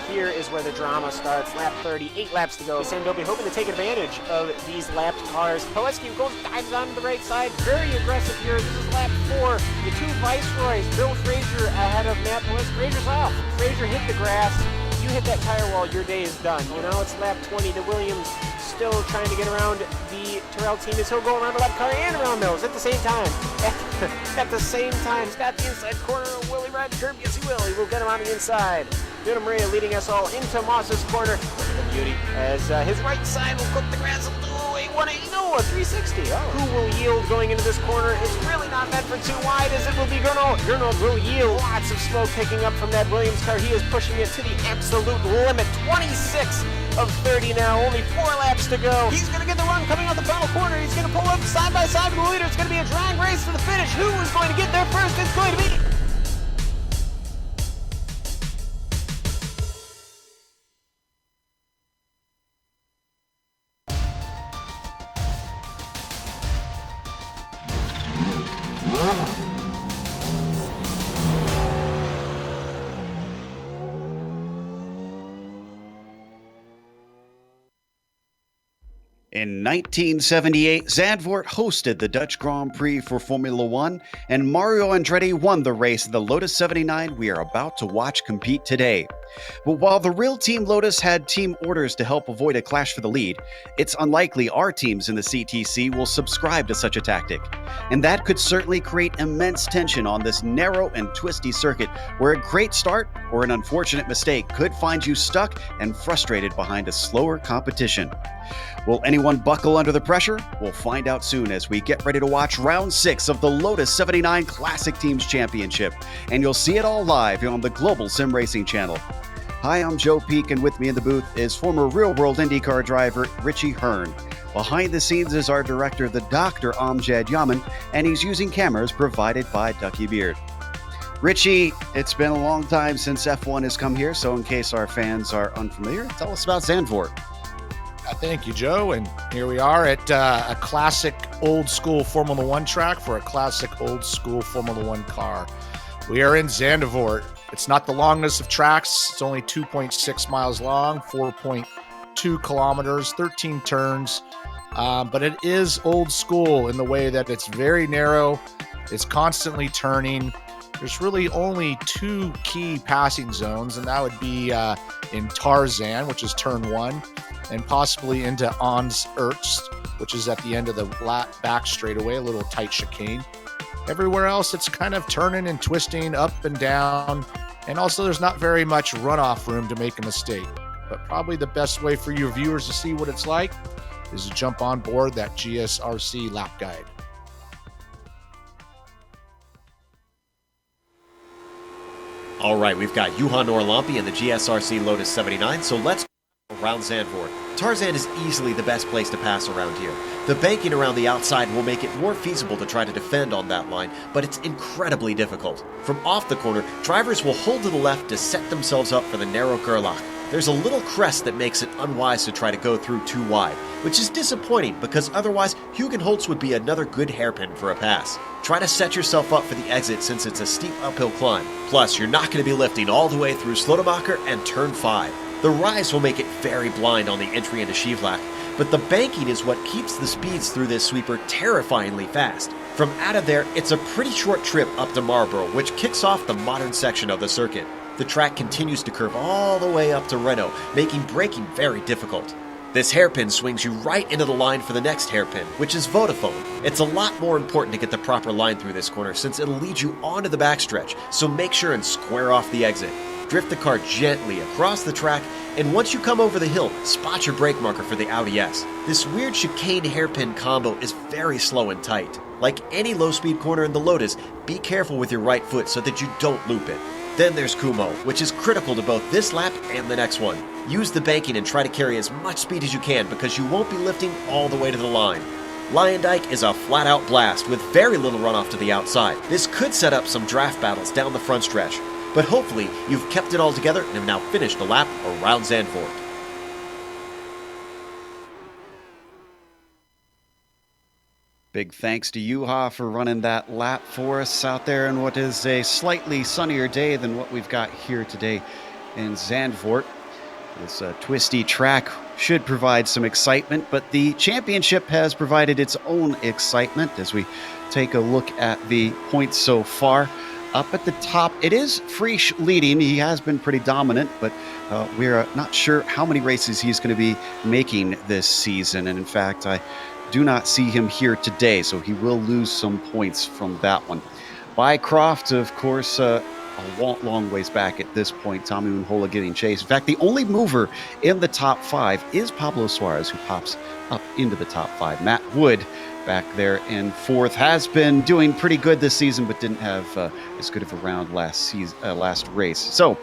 here is where the drama starts. Lap 30, 8 laps to go. Sandobi hoping to take advantage of these lapped cars. Poleski dives onto the right side, very aggressive here. This is lap 4. The two Viceroys, Bill Frazier ahead of Matt Poleski. Frazier's off. Frazier hit the grass. You hit that tire wall, your day is done. You know, it's lap 20. The Williams still trying to get around the Terrell team as he'll go around the lap car and around those at the same time. At the same time, he's got the inside corner of Willie ride the curb. Yes, he will. He will get him on the inside. Duna Maria leading us all into Moss's corner. Look at the beauty as his right side will cook the grass. Oh, a 180, no, a 360. Oh. Who will yield going into this corner? It's really not meant for too wide as it will be Gernot. Gernot will yield. Lots of smoke picking up from that Williams car. He is pushing it to the absolute limit. 26 of 30 now. Only 4 laps to go. He's going to get the run coming out the final corner. He's going to pull up side by side with the leader. It's going to be a drag race to the finish. Who is going to get there first? It's going to be... In 1978, Zandvoort hosted the Dutch Grand Prix for Formula One, and Mario Andretti won the race in the Lotus 79 we are about to watch compete today. But while the real Team Lotus had team orders to help avoid a clash for the lead, it's unlikely our teams in the CTC will subscribe to such a tactic. And that could certainly create immense tension on this narrow and twisty circuit, where a great start or an unfortunate mistake could find you stuck and frustrated behind a slower competition. Will anyone buckle under the pressure? We'll find out soon as we get ready to watch round 6 of the Lotus 79 Classic Teams Championship. And you'll see it all live on the Global SimRacing Channel. Hi, I'm Joe Peak, and with me in the booth is former real-world IndyCar driver Richie Hearn. Behind the scenes is our director, the Dr. Amjad Yaman, and he's using cameras provided by Ducky Beard. Richie, it's been a long time since F1 has come here, so in case our fans are unfamiliar, tell us about Zandvoort. Thank you, Joe. And here we are at a classic old school Formula One track for a classic old school Formula One car. We are in Zandvoort. It's not the longest of tracks. It's only 2.6 miles long, 4.2 kilometers, 13 turns. But it is old school in the way that it's very narrow. It's constantly turning. There's really only 2 key passing zones, and that would be in Tarzan, which is turn 1, and possibly into Ons Ertst, which is at the end of the back straightaway, a little tight chicane. Everywhere else, it's kind of turning and twisting up and down, and also there's not very much runoff room to make a mistake. But probably the best way for your viewers to see what it's like is to jump on board that GSRC lap guide. All right, we've got Johan Orlampi in the GSRC Lotus 79, so let's go around Zandvoort. Tarzan is easily the best place to pass around here. The banking around the outside will make it more feasible to try to defend on that line, but it's incredibly difficult. From off the corner, drivers will hold to the left to set themselves up for the narrow Gerlach. There's a little crest that makes it unwise to try to go through too wide, which is disappointing because otherwise Hugenholtz would be another good hairpin for a pass. Try to set yourself up for the exit since it's a steep uphill climb. Plus, you're not going to be lifting all the way through Slotemacher and turn 5. The rise will make it very blind on the entry into Schivlach, but the banking is what keeps the speeds through this sweeper terrifyingly fast. From out of there, it's a pretty short trip up to Marlborough, which kicks off the modern section of the circuit. The track continues to curve all the way up to Renault, making braking very difficult. This hairpin swings you right into the line for the next hairpin, which is Vodafone. It's a lot more important to get the proper line through this corner since it'll lead you onto the backstretch, so make sure and square off the exit. Drift the car gently across the track, and once you come over the hill, spot your brake marker for the Audi S. This weird chicane hairpin combo is very slow and tight. Like any low-speed corner in the Lotus, be careful with your right foot so that you don't loop it. Then there's Kumo, which is critical to both this lap and the next one. Use the banking and try to carry as much speed as you can because you won't be lifting all the way to the line. Lyondike is a flat-out blast with very little runoff to the outside. This could set up some draft battles down the front stretch, but hopefully you've kept it all together and have now finished the lap around Zandvoort. Big thanks to Juha for running that lap for us out there on what is a slightly sunnier day than what we've got here today in Zandvoort. This twisty track should provide some excitement, but the championship has provided its own excitement as we take a look at the points so far. Up at the top, it is Prix leading. He has been pretty dominant, but we're not sure how many races he's going to be making this season. And in fact, I do not see him here today, so he will lose some points from that one. Bycroft, of course, a long ways back at this point. Tommy Unhola getting chased. In fact, the only mover in the top 5 is Pablo Suarez, who pops up into the top 5. Matt Wood back there in 4th has been doing pretty good this season, but didn't have as good of a round last race. So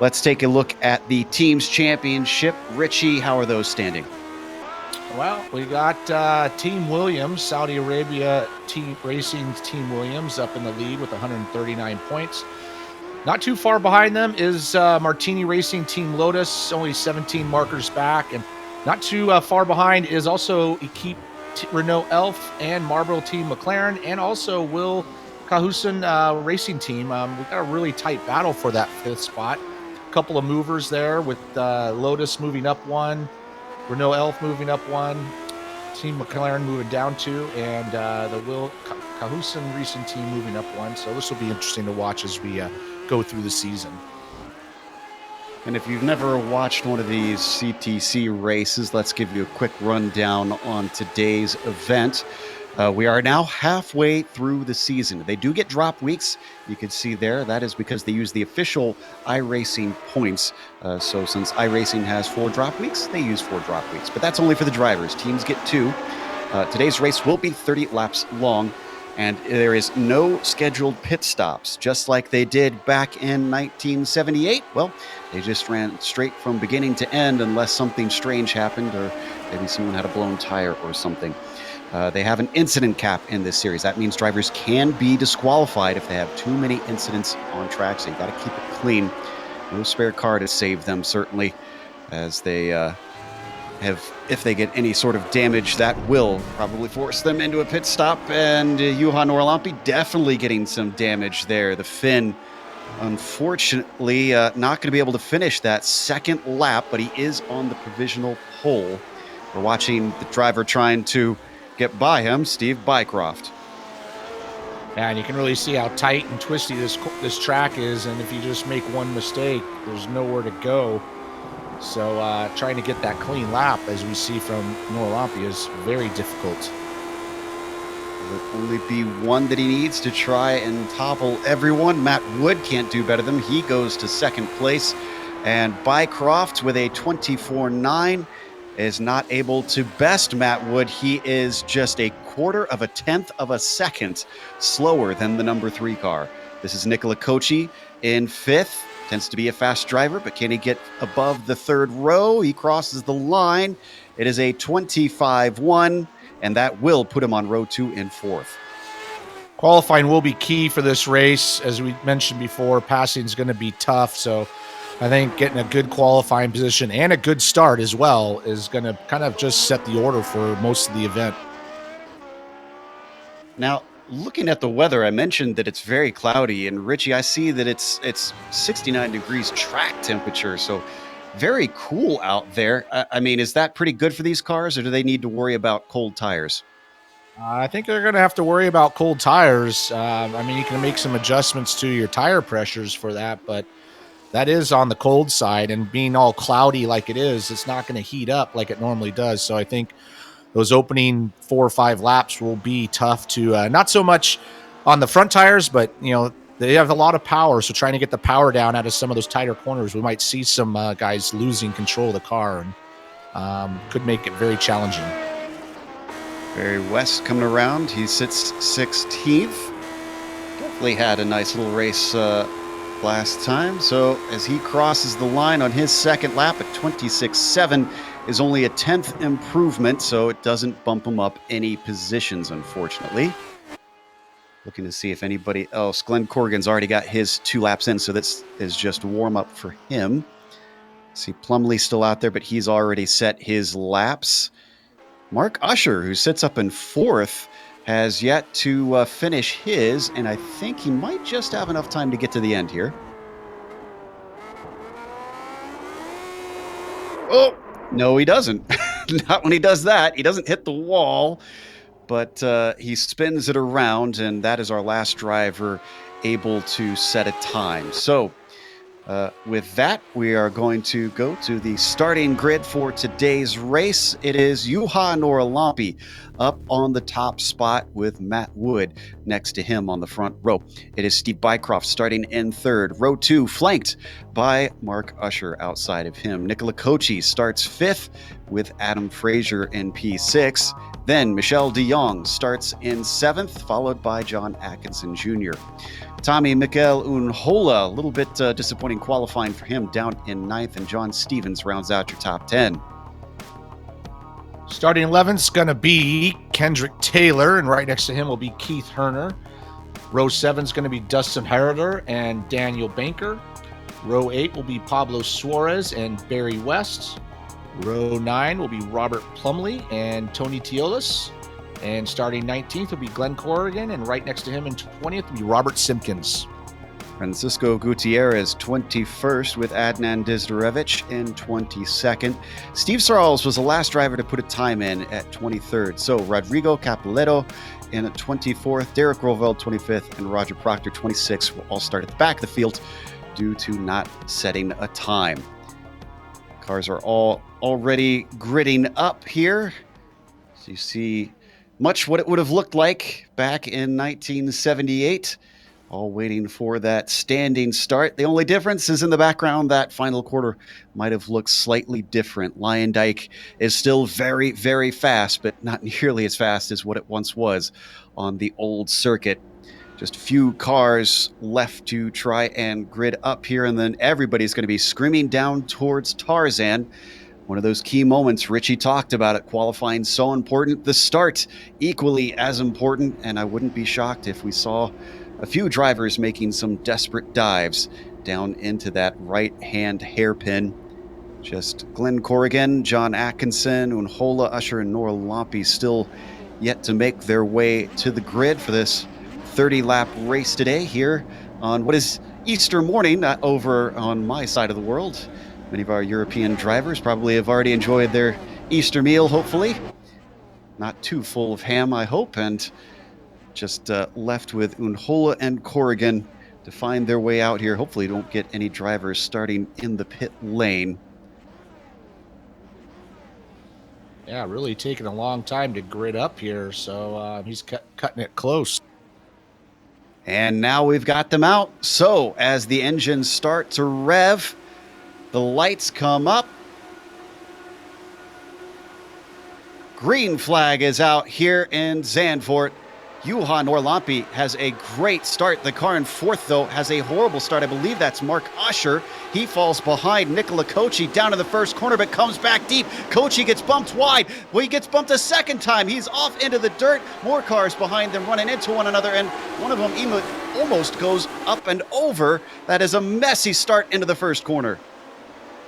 let's take a look at the team's championship. Richie, how are those standing? Well, we got Team Williams, Saudi Arabia Racing Team Williams up in the lead with 139 points. Not too far behind them is Martini Racing Team Lotus, only 17 markers back. And not too far behind is also Equipe Renault Elf and Marlboro Team McLaren, and also Will Cahuson Racing Team. We've got a really tight battle for that 5th spot. A couple of movers there with Lotus moving up 1, Renault Elf moving up 1, Team McLaren moving down 2, and the Will Cahuson Racing Team moving up 1. So this will be interesting to watch as we go through the season. And if you've never watched one of these CTC races, let's give you a quick rundown on today's event. We are now halfway through the season. They do get drop weeks. You can see there, that is because they use the official iRacing points. So since iRacing has 4 drop weeks, they use 4 drop weeks. But that's only for the drivers. Teams get 2. Today's race will be 30 laps long, and there is no scheduled pit stops, just like they did back in 1978. Well, they just ran straight from beginning to end unless something strange happened or maybe someone had a blown tire or something. They have an incident cap in this series. That means drivers can be disqualified if they have too many incidents on track, so you got to keep it clean. No spare car to save them, certainly, as they if they get any sort of damage, that will probably force them into a pit stop. And Juha Norlampi definitely getting some damage there. The Finn, unfortunately, not going to be able to finish that 2nd lap, but he is on the provisional pole. We're watching the driver trying to get by him, Steve Bycroft. Yeah, and you can really see how tight and twisty this track is, and if you just make one mistake, there's nowhere to go. So trying to get that clean lap, as we see from Norlampi, is very difficult. There'll only be one that he needs to try and topple everyone. Matt Wood can't do better than him. He goes to 2nd place. And Bycroft with a 24.9 is not able to best Matt Wood. He is just a 1/4 of a 1/10 of a second slower than the number 3 car. This is Nicola Kochi in 5th. Tends to be a fast driver, but can he get above the 3rd row? He crosses the line. It is a 25.1, and that will put him on row 2 in 4th. Qualifying will be key for this race. As we mentioned before, passing is going to be tough. So I think getting a good qualifying position and a good start as well is going to kind of just set the order for most of the event. Now, looking at the weather, I mentioned that it's very cloudy, and Richie, I see that it's 69 degrees track temperature, so very cool out there. I mean, is that pretty good for these cars, or do they need to worry about cold tires? I think they're going to have to worry about cold tires. I mean, you can make some adjustments to your tire pressures for that, but that is on the cold side, and being all cloudy like it is, it's not going to heat up like it normally does. So I think those opening 4 or 5 laps will be tough to, not so much on the front tires, but, they have a lot of power. So trying to get the power down out of some of those tighter corners, we might see some guys losing control of the car, and could make it very challenging. Barry West coming around. He sits 16th. Definitely had a nice little race last time. So as he crosses the line on his 2nd lap at 26.7, is only a 10th improvement, so it doesn't bump him up any positions, unfortunately. Looking to see if anybody else. Glenn Corrigan's already got his 2 laps in, so this is just warm up for him. See Plumley still out there, but he's already set his laps. Mark Usher, who sits up in 4th, has yet to finish his, and I think he might just have enough time to get to the end here. Oh, no, he doesn't. Not when he does that. He doesn't hit the wall, but he spins it around, and that is our last driver able to set a time. So with that, we are going to go to the starting grid for today's race. It is Juha Norlampi up on the top spot with Matt Wood next to him on the front row. It is Steve Bycroft starting in third. Row 2 flanked by Mark Usher outside of him. Nicola Kochi starts fifth with Adam Frazier in P6. Then Michel de Jong starts in seventh, followed by John Atkinson Jr. Tommy Mikel Unhola, a little bit disappointing qualifying for him, down in ninth, and John Stevens rounds out your top 10. Starting 11th is going to be Kendrick Taylor, and right next to him will be Keith Herner. Row 7 is going to be Dustin Herder and Daniel Banker. Row 8 will be Pablo Suarez and Barry West. Row 9 will be Robert Plumley and Tony Teolis. And starting 19th will be Glenn Corrigan, and right next to him in 20th will be Robert Simpkins. Francisco Gutierrez 21st with Adnan Dizdarevich in 22nd. Steve Sarles was the last driver to put a time in at 23rd. So Rodrigo Capoletto in at 24th, Derek Rovell 25th, and Roger Proctor 26th will all start at the back of the field due to not setting a time. Cars are all already gridding up here. So you see much what it would have looked like back in 1978. All waiting for that standing start. The only difference is in the background, that final quarter might have looked slightly different. Lyondike is still very, very fast, but not nearly as fast as what it once was on the old circuit. Just a few cars left to try and grid up here, and then everybody's going to be screaming down towards Tarzan. One of those key moments, Richie talked about it, qualifying so important. The start equally as important, and I wouldn't be shocked if we saw a few drivers making some desperate dives down into that right-hand hairpin. Just Glenn Corrigan, John Atkinson, Unhola, Usher, and Norlampi still yet to make their way to the grid for this 30-lap race today here on what is Easter morning over on my side of the world. Many of our European drivers probably have already enjoyed their Easter meal, hopefully. Not too full of ham, I hope, and just left with Unhola and Corrigan to find their way out here. Hopefully don't get any drivers starting in the pit lane. Yeah, really taking a long time to grid up here, so he's cutting it close. And now we've got them out. So as the engines start to rev, the lights come up. Green flag is out here in Zandvoort. Juha Norlampi has a great start. The car in fourth, though, has a horrible start. I believe that's Mark Usher. He falls behind Nicola Kochi down to the first corner, but comes back deep. Kochi gets bumped wide. Well, he gets bumped a second time. He's off into the dirt. More cars behind them running into one another, and one of them even almost goes up and over. That is a messy start into the first corner.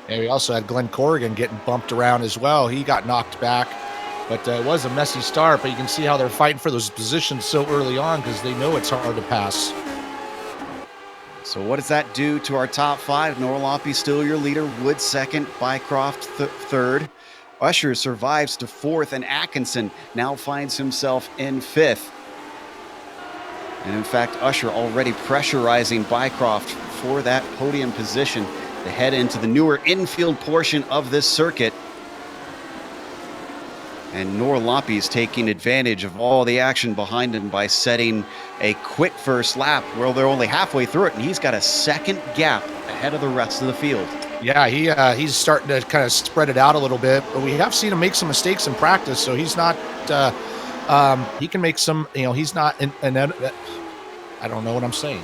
And we also had Glenn Corrigan getting bumped around as well. He got knocked back. But it was a messy start, but you can see how they're fighting for those positions so early on because they know it's hard to pass. So what does that do to our top five? Norlampi still your leader, Wood second, Bycroft third. Usher survives to fourth, and Atkinson now finds himself in fifth. And in fact, Usher already pressurizing Bycroft for that podium position to head into the newer infield portion of this circuit. And Norlampi is taking advantage of all the action behind him by setting a quick first lap. Well, they're only halfway through it, and he's got a second gap ahead of the rest of the field. Yeah, he's starting to kind of spread it out a little bit, but we have seen him make some mistakes in practice, so he's not he can make some, he's not I don't know what I'm saying.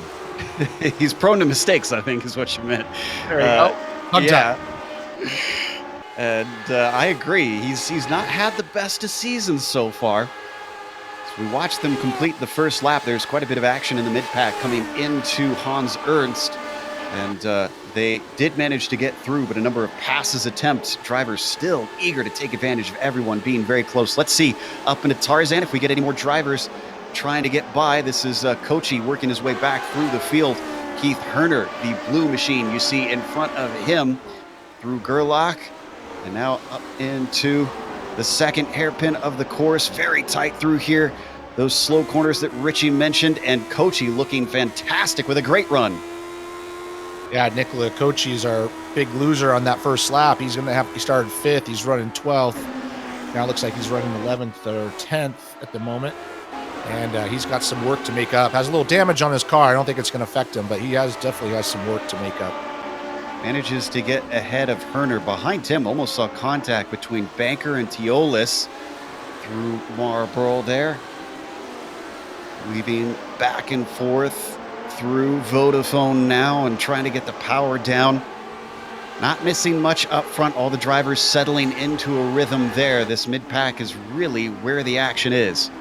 He's prone to mistakes, I think is what you meant. There you go. Yeah. And I agree. He's not had the best of seasons so far. So we watched them complete the first lap. There's quite a bit of action in the mid-pack coming into Hans Ernst. And they did manage to get through, but a number of passes attempts. Drivers still eager to take advantage of everyone being very close. Let's see up into Tarzan if we get any more drivers trying to get by. This is Kochi working his way back through the field. Keith Herner, the blue machine you see in front of him through Gerlach. And now up into the second hairpin of the course. Very tight through here. Those slow corners that Richie mentioned, and Kochi looking fantastic with a great run. Yeah, Nicola Kochi is our big loser on that first lap. He started 5th. He's running 12th. Now it looks like he's running 11th or 10th at the moment. And he's got some work to make up. Has a little damage on his car. I don't think it's going to affect him, but he definitely has some work to make up. Manages to get ahead of Herner. Behind him, almost saw contact between Banker and Teolis through Marlboro there. Weaving back and forth through Vodafone now and trying to get the power down. Not missing much up front. All the drivers settling into a rhythm there. This mid-pack is really where the action is.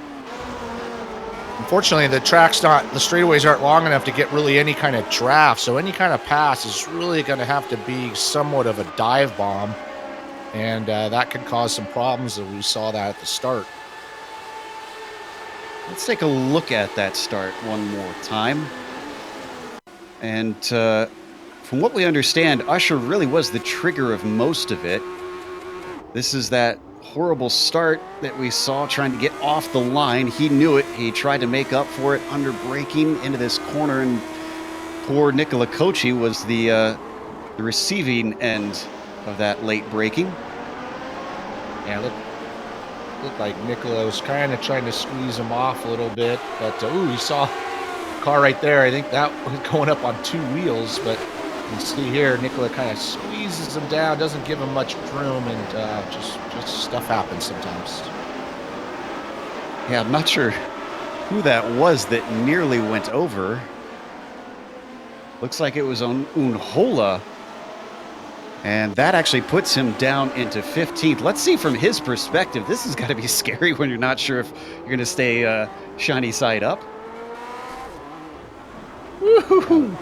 Unfortunately, the straightaways aren't long enough to get really any kind of draft, so any kind of pass is really going to have to be somewhat of a dive bomb, and that can cause some problems, and we saw that at the start. Let's take a look at that start one more time. And from what we understand, Usher really was the trigger of most of it. This is that horrible start that we saw trying to get off the line. He knew it. He tried to make up for it under braking into this corner, and poor Nicola Kochi was the receiving end of that late braking. Yeah, looked like Nicola was kind of trying to squeeze him off a little bit, but you saw the car right there. I think that was going up on 2 wheels, but you can see here Nicola kind of squeezes him down, doesn't give him much room, and just stuff happens sometimes. Yeah, I'm not sure who that was that nearly went over. Looks like it was on Unhola. And that actually puts him down into 15th. Let's see from his perspective. This has got to be scary when you're not sure if you're going to stay shiny side up. Woo-hoo-hoo.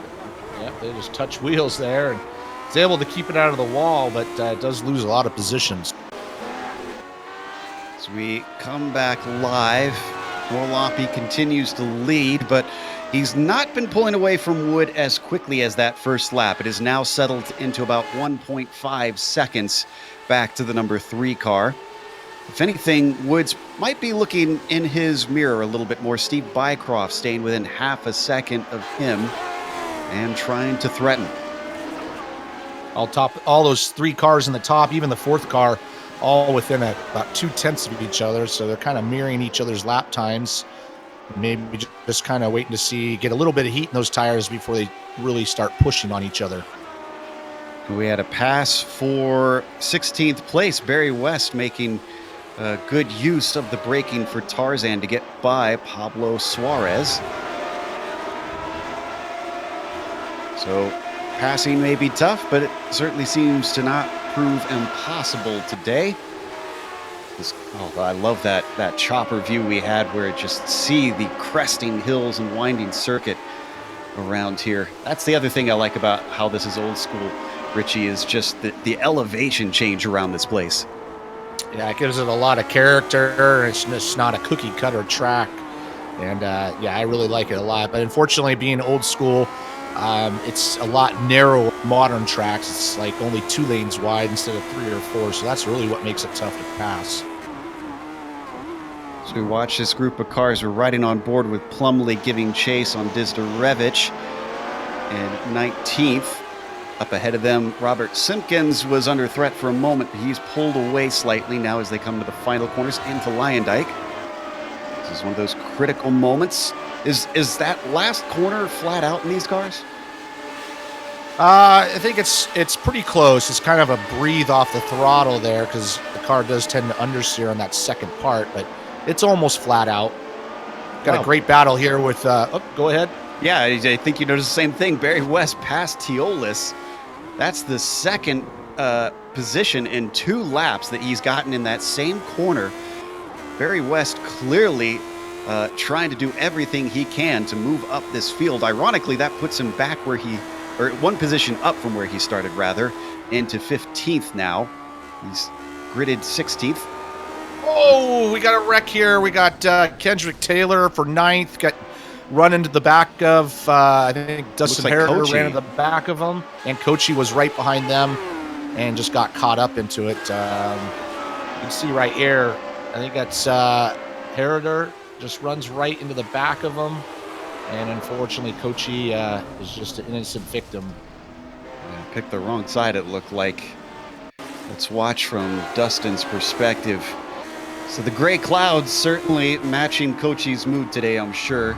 Yep, they just touch wheels there, and he's able to keep it out of the wall, but it does lose a lot of positions. As we come back live, Orloppy continues to lead, but he's not been pulling away from Wood as quickly as that first lap. It is now settled into about 1.5 seconds back to the number 3 car. If anything, Woods might be looking in his mirror a little bit more. Steve Bycroft staying within half a second of him and trying to threaten. All those 3 cars in the top, even the 4th car, all within about 0.2 of each other, so they're kind of mirroring each other's lap times. Maybe just kind of waiting to get a little bit of heat in those tires before they really start pushing on each other. We had a pass for 16th place. Barry West making good use of the braking for Tarzan to get by Pablo Suarez. So passing may be tough, but it certainly seems to not prove impossible today. I love that chopper view we had where it just see the cresting hills and winding circuit around here. That's the other thing I like about how this is old school, Richie, is just the elevation change around this place. Yeah, it gives it a lot of character. It's just not a cookie cutter track. And I really like it a lot. But unfortunately, being old school, it's a lot narrow modern tracks. It's like only 2 lanes wide instead of 3 or 4. So that's really what makes it tough to pass. So we watch this group of cars. We're riding on board with Plumley giving chase on Dizderevich in 19th. Up ahead of them, Robert Simpkins was under threat for a moment, but he's pulled away slightly now as they come to the final corners into Lyondike. This is one of those critical moments. Is that last corner flat out in these cars? I think it's pretty close. It's kind of a breathe off the throttle there because the car does tend to understeer on that second part, but it's almost flat out. Got a great battle here with... go ahead. Yeah, I think you noticed the same thing. Barry West passed Teolis. That's the second position in 2 laps that he's gotten in that same corner. Barry West clearly trying to do everything he can to move up this field. Ironically, that puts him back or 1 position up from where he started, rather, into 15th now. He's gridded 16th. Oh, we got a wreck here. We got Kendrick Taylor for 9th. Got run into the back of, I think Dustin Harriger ran into the back of him. And Kochi was right behind them. and just got caught up into it. You can see right here, I think that's Hereder just runs right into the back of him. And unfortunately, Kochi is just an innocent victim. Yeah, picked the wrong side, it looked like. Let's watch from Dustin's perspective. So the gray clouds certainly matching Kochi's mood today, I'm sure.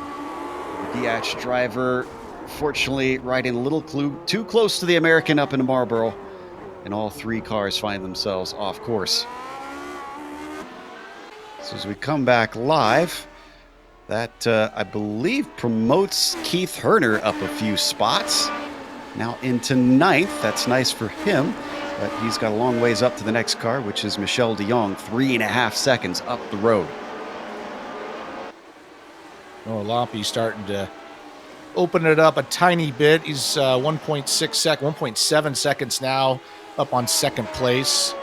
The DH driver, fortunately, riding a little too close to the American up into Marlboro. And all three cars find themselves off course. So as we come back live, that, I believe, promotes Keith Herner up a few spots. Now into 9th. That's nice for him, but he's got a long ways up to the next car, which is Michel de Jong, 3.5 seconds up the road. Lampe starting to open it up a tiny bit. He's 1.7 seconds now up on second place.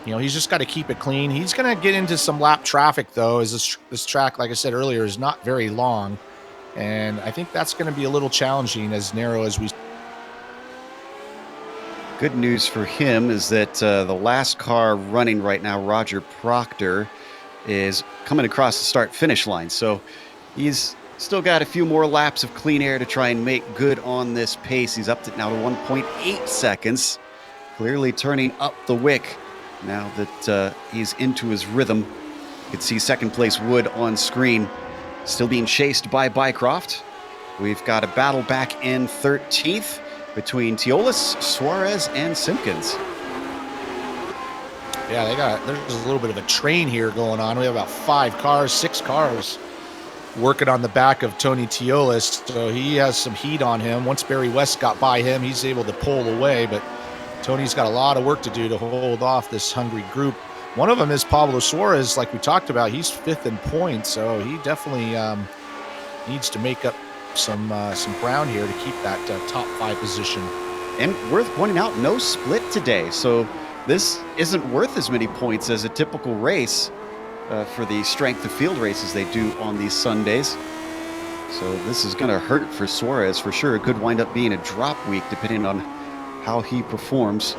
He's just got to keep it clean. He's going to get into some lap traffic, though, as this track, like I said earlier, is not very long. And I think that's going to be a little challenging, as narrow as we. Good news for him is that the last car running right now, Roger Proctor, is coming across the start-finish line. So he's still got a few more laps of clean air to try and make good on this pace. He's up to now to 1.8 seconds. Clearly turning up the wick now that he's into his rhythm. You can see second place Wood on screen, still being chased by Bycroft. We've got a battle back in 13th between Teolis, Suarez, and Simpkins. Yeah, there's a little bit of a train here going on. We have about 6 cars working on the back of Tony Teolis, so he has some heat on him. Once Barry West got by him, he's able to pull away, but Tony's got a lot of work to do to hold off this hungry group. One of them is Pablo Suarez, like we talked about. He's 5th in points, so he definitely needs to make up some ground here to keep that top 5 position. And worth pointing out, no split today, so this isn't worth as many points as a typical race for the strength of field races they do on these Sundays. So this is going to hurt for Suarez for sure. It could wind up being a drop week depending on how he performs.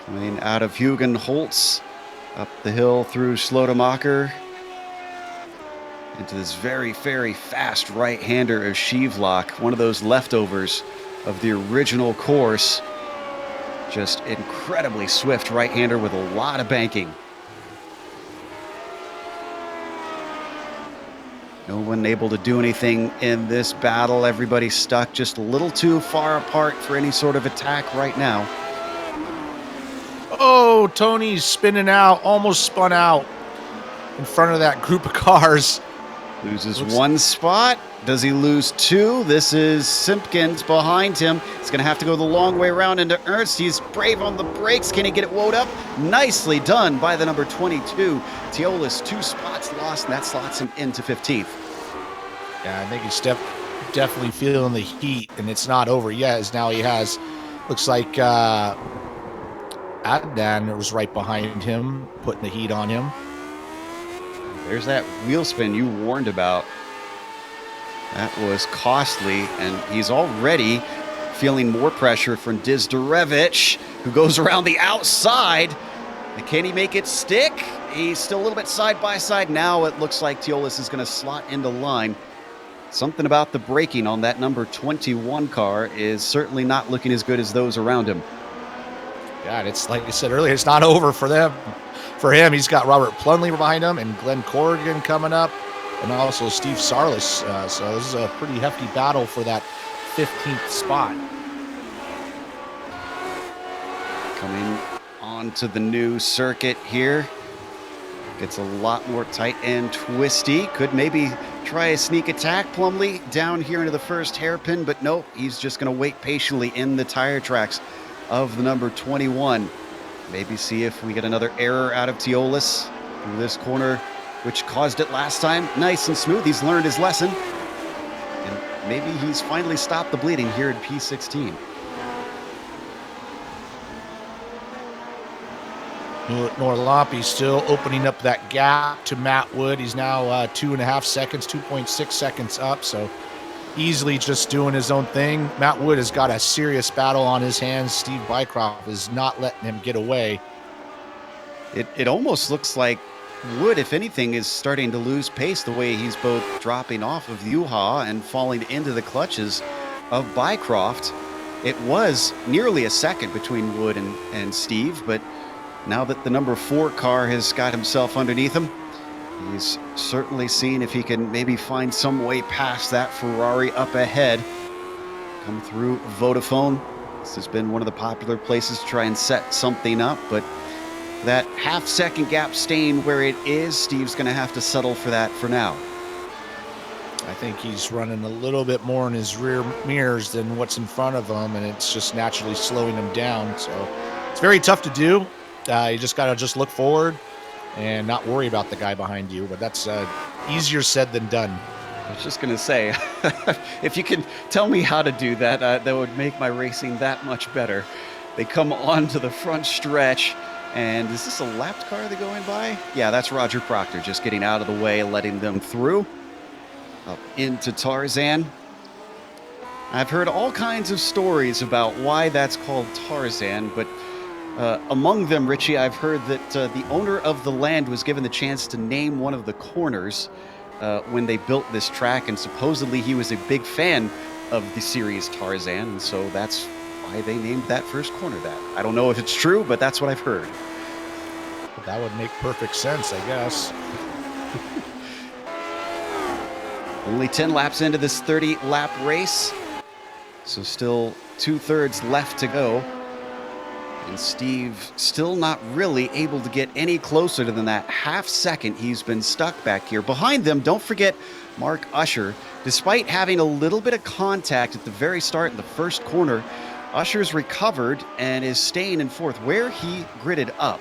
Coming out of Hugen Holtz, up the hill through Slotemacher, into this very, very fast right-hander of Shevlock, one of those leftovers of the original course. Just incredibly swift right-hander with a lot of banking. No one able to do anything in this battle. Everybody stuck just a little too far apart for any sort of attack right now. Oh, Tony's spinning out, almost spun out in front of that group of cars. Loses one spot. Does he lose 2? This is Simpkins behind him. He's going to have to go the long way around into Ernst. He's brave on the brakes. Can he get it woed up? Nicely done by the number 22. Teolis, 2 spots lost, and that slots him into 15th. Yeah, I think he's definitely feeling the heat, and it's not over yet, as now he has, looks like Adnan was right behind him, putting the heat on him. There's that wheel spin you warned about. That was costly, and he's already feeling more pressure from Dizderevich, who goes around the outside. And can he make it stick? He's still a little bit side by side. Now it looks like Teolis is going to slot into line. Something about the braking on that number 21 car is certainly not looking as good as those around him. God, it's like I said earlier, it's not over for them. For him, he's got Robert Plunley behind him and Glenn Corrigan coming up, and also Steve Sarlis. So this is a pretty hefty battle for that 15th spot. Coming onto the new circuit here. Gets a lot more tight and twisty. Could maybe try a sneak attack, Plumley, down here into the first hairpin, but nope, he's just going to wait patiently in the tire tracks of the number 21. Maybe see if we get another error out of Teolis through this corner, which caused it last time. Nice and smooth. He's learned his lesson. And maybe he's finally stopped the bleeding here at P16. Norlampi still opening up that gap to Matt Wood. He's now 2.5 seconds, 2.6 seconds up. So easily just doing his own thing. Matt Wood has got a serious battle on his hands. Steve Bycroft is not letting him get away. It almost looks like Wood, if anything, is starting to lose pace the way he's both dropping off of Juha and falling into the clutches of Bycroft. It was nearly a second between Wood and Steve, but now that the number 4 car has got himself underneath him, he's certainly seeing if he can maybe find some way past that Ferrari up ahead. Come through Vodafone. This has been one of the popular places to try and set something up, but that half-second gap staying where it is, Steve's going to have to settle for that for now. I think he's running a little bit more in his rear mirrors than what's in front of him, and it's just naturally slowing him down. So it's very tough to do. You just got to just look forward and not worry about the guy behind you, but that's easier said than done. I was just going to say, if you can tell me how to do that, that would make my racing that much better. They come onto the front stretch, and is this a lapped car they're going by? Yeah, that's Roger Proctor just getting out of the way, letting them through. Up into Tarzan. I've heard all kinds of stories about why that's called Tarzan, but among them, Richie, I've heard that the owner of the land was given the chance to name one of the corners when they built this track, and supposedly he was a big fan of the series Tarzan, and so that's why they named that first corner that. I don't know if it's true, but that's what I've heard. Well, that would make perfect sense, I guess. Only 10 laps into this 30-lap race, so still 2/3 left to go. And Steve still not really able to get any closer than that half second he's been stuck back here. Behind them, don't forget Mark Usher. Despite having a little bit of contact at the very start in the first corner, Usher's recovered and is staying in fourth where he gridded up,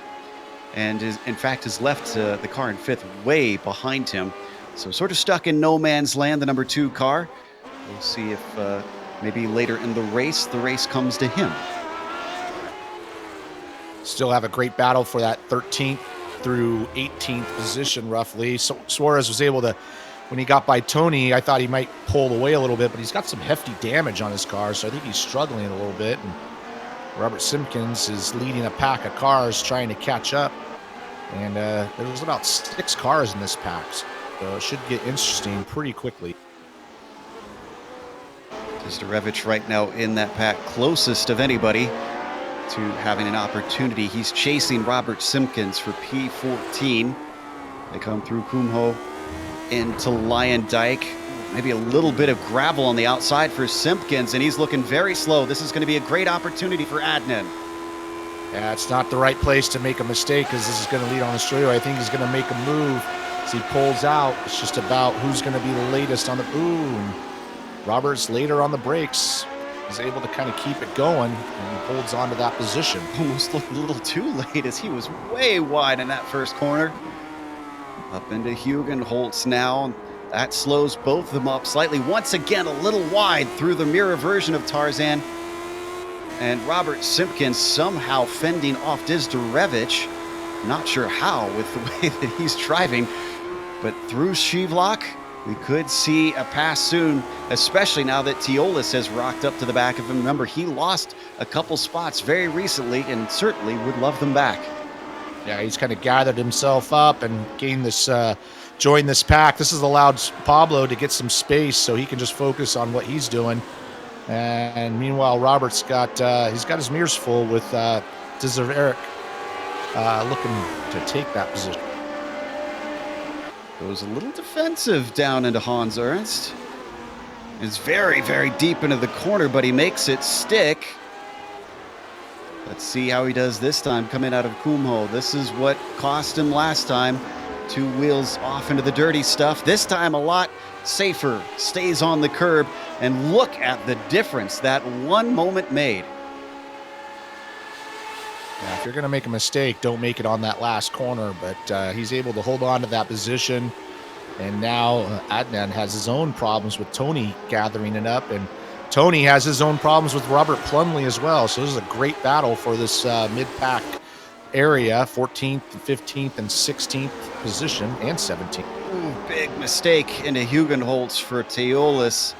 and is, in fact, has left the car in fifth way behind him. So sort of stuck in no man's land, the number 2 car. We'll see if maybe later in the race comes to him. Still have a great battle for that 13th through 18th position, roughly. So Suarez was able to, when he got by Tony, I thought he might pull away a little bit, but he's got some hefty damage on his car, so I think he's struggling a little bit. And Robert Simpkins is leading a pack of cars trying to catch up. And there's about 6 cars in this pack, so it should get interesting pretty quickly. Zandvoort right now in that pack, closest of anybody to having an opportunity. He's chasing Robert Simpkins for P14. They come through Kumho into Lion Dyke. Maybe a little bit of gravel on the outside for Simpkins, and he's looking very slow. This is going to be a great opportunity for Adnan. Yeah, it's not the right place to make a mistake, because this is going to lead on the straightaway. I think he's going to make a move as he pulls out. It's just about who's going to be the latest on the boom. Roberts later on the brakes is able to kind of keep it going and holds on to that position. Almost looked a little too late as he was way wide in that first corner. Up into Hugenholtz now. That slows both of them up slightly. Once again, a little wide through the mirror version of Tarzan. And Robert Simpkins somehow fending off Dizdarevich. Not sure how with the way that he's driving, but through Shivlak, we could see a pass soon, especially now that Teolis has rocked up to the back of him. Remember, he lost a couple spots very recently and certainly would love them back. Yeah, he's kind of gathered himself up and gained this, joined this pack. This has allowed Pablo to get some space so he can just focus on what he's doing. And meanwhile, Robert's got he's got his mirrors full with Dizdarevich looking to take that position. Goes a little defensive down into Hans Ernst. It's very, very deep into the corner, but he makes it stick. Let's see how he does this time coming out of Kumho. This is what cost him last time. 2 wheels off into the dirty stuff. This time a lot safer. Stays on the curb. And look at the difference that one moment made. Yeah, if you're going to make a mistake, don't make it on that last corner. But he's able to hold on to that position. And now Adnan has his own problems with Tony gathering it up. And Tony has his own problems with Robert Plumley as well. So this is a great battle for this mid-pack area, 14th, 15th, and 16th position, and 17th. Ooh, big mistake into Hugenholtz for Teolis.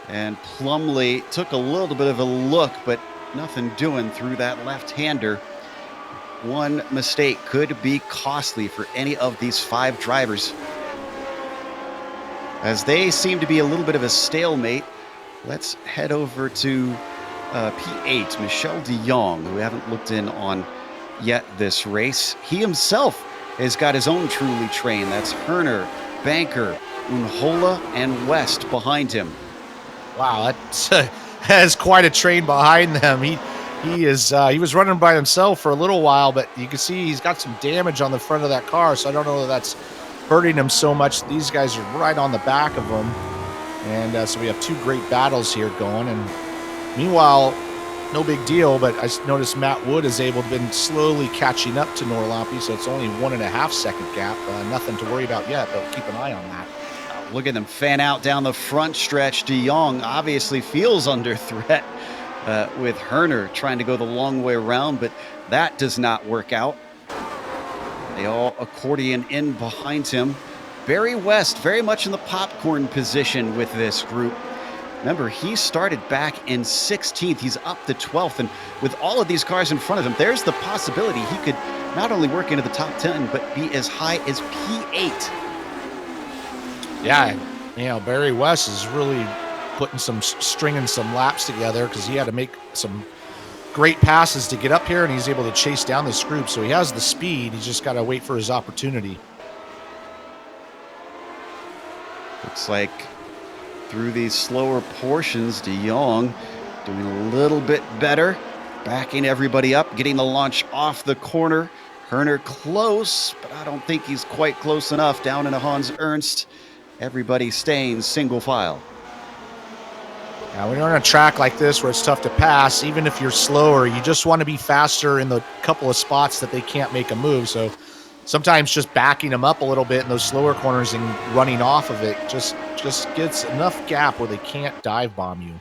And Plumley took a little bit of a look, but nothing doing through that left-hander. One mistake could be costly for any of these 5 drivers. As they seem to be a little bit of a stalemate, let's head over to P8, Michel de Jong, who we haven't looked in on yet this race. He himself has got his own truly train. That's Herner, Banker, Unhola, and West behind him. Wow, that has quite a train behind them. He was running by himself for a little while, but you can see he's got some damage on the front of that car, so I don't know that that's hurting him so much. These guys are right on the back of him, and so we have 2 great battles here going. And meanwhile, no big deal, but I noticed Matt Wood is able to been slowly catching up to Norlampi, so it's only 1.5 second gap. Nothing to worry about yet, but keep an eye on that. Look at them fan out down the front stretch. De Jong obviously feels under threat with Herner trying to go the long way around, but that does not work out. They all accordion in behind him. Barry West very much in the popcorn position with this group. Remember, he started back in 16th. He's up to 12th, and with all of these cars in front of him, there's the possibility he could not only work into the top 10, but be as high as P8. Yeah, Barry West is really stringing some laps together, because he had to make some great passes to get up here, and he's able to chase down this group. So he has the speed. He's just got to wait for his opportunity. Looks like through these slower portions, de Jong doing a little bit better, backing everybody up, getting the launch off the corner. Herner close, but I don't think he's quite close enough down into Hans Ernst. Everybody staying single file. Now, when you're on a track like this where it's tough to pass, even if you're slower, you just want to be faster in the couple of spots that they can't make a move. So sometimes just backing them up a little bit in those slower corners and running off of it just gets enough gap where they can't dive bomb you.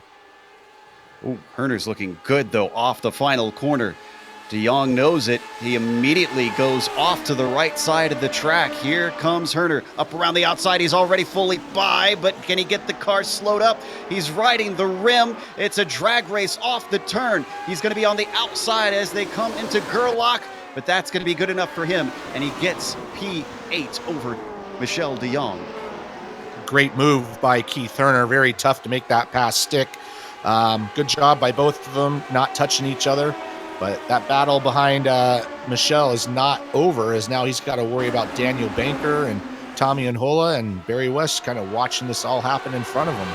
Ooh, Herner's looking good, though, off the final corner. De Jong knows it. He immediately goes off to the right side of the track. Here comes Herner. Up around the outside. He's already fully by, but can he get the car slowed up? He's riding the rim. It's a drag race off the turn. He's going to be on the outside as they come into Gerlach, but that's going to be good enough for him, and he gets P8 over Michel de Jong. Great move by Keith Herner. Very tough to make that pass stick. Good job by both of them not touching each other. But that battle behind Michel is not over, as now he's got to worry about Daniel Banker and Tommy Unhola, and Barry West kind of watching this all happen in front of him.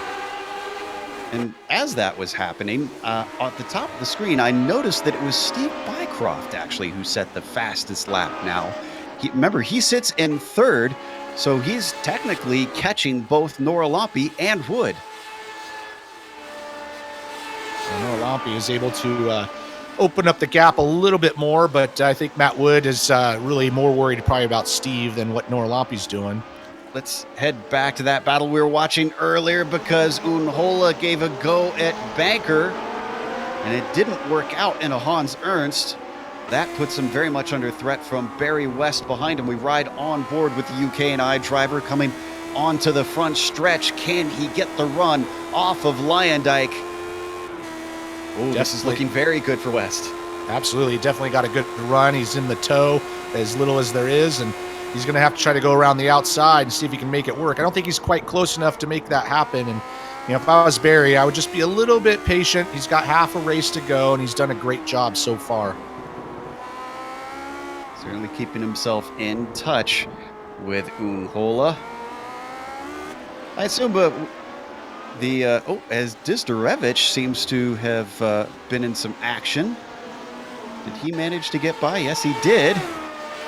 And as that was happening, at the top of the screen, I noticed that it was Steve Bycroft, actually, who set the fastest lap now. Remember, he sits in 3rd, so he's technically catching both Norlampi and Wood. So Norlampi is able to open up the gap a little bit more, but I think Matt Wood is really more worried probably about Steve than what Norlampi's doing. Let's head back to that battle we were watching earlier, because Unhola gave a go at Banker, and it didn't work out into Hans Ernst. That puts him very much under threat from Barry West behind him. We ride on board with the UK&I driver coming onto the front stretch. Can he get the run off of Lyondike? Oh, this is looking very good for West. Absolutely. Definitely got a good run. He's in the toe as little as there is, and he's going to have to try to go around the outside and see if he can make it work. I don't think he's quite close enough to make that happen. And, if I was Barry, I would just be a little bit patient. He's got half a race to go, and he's done a great job so far. Certainly keeping himself in touch with Unhola. I assume as Distorevich seems to have been in some action. Did he manage to get by? Yes, he did.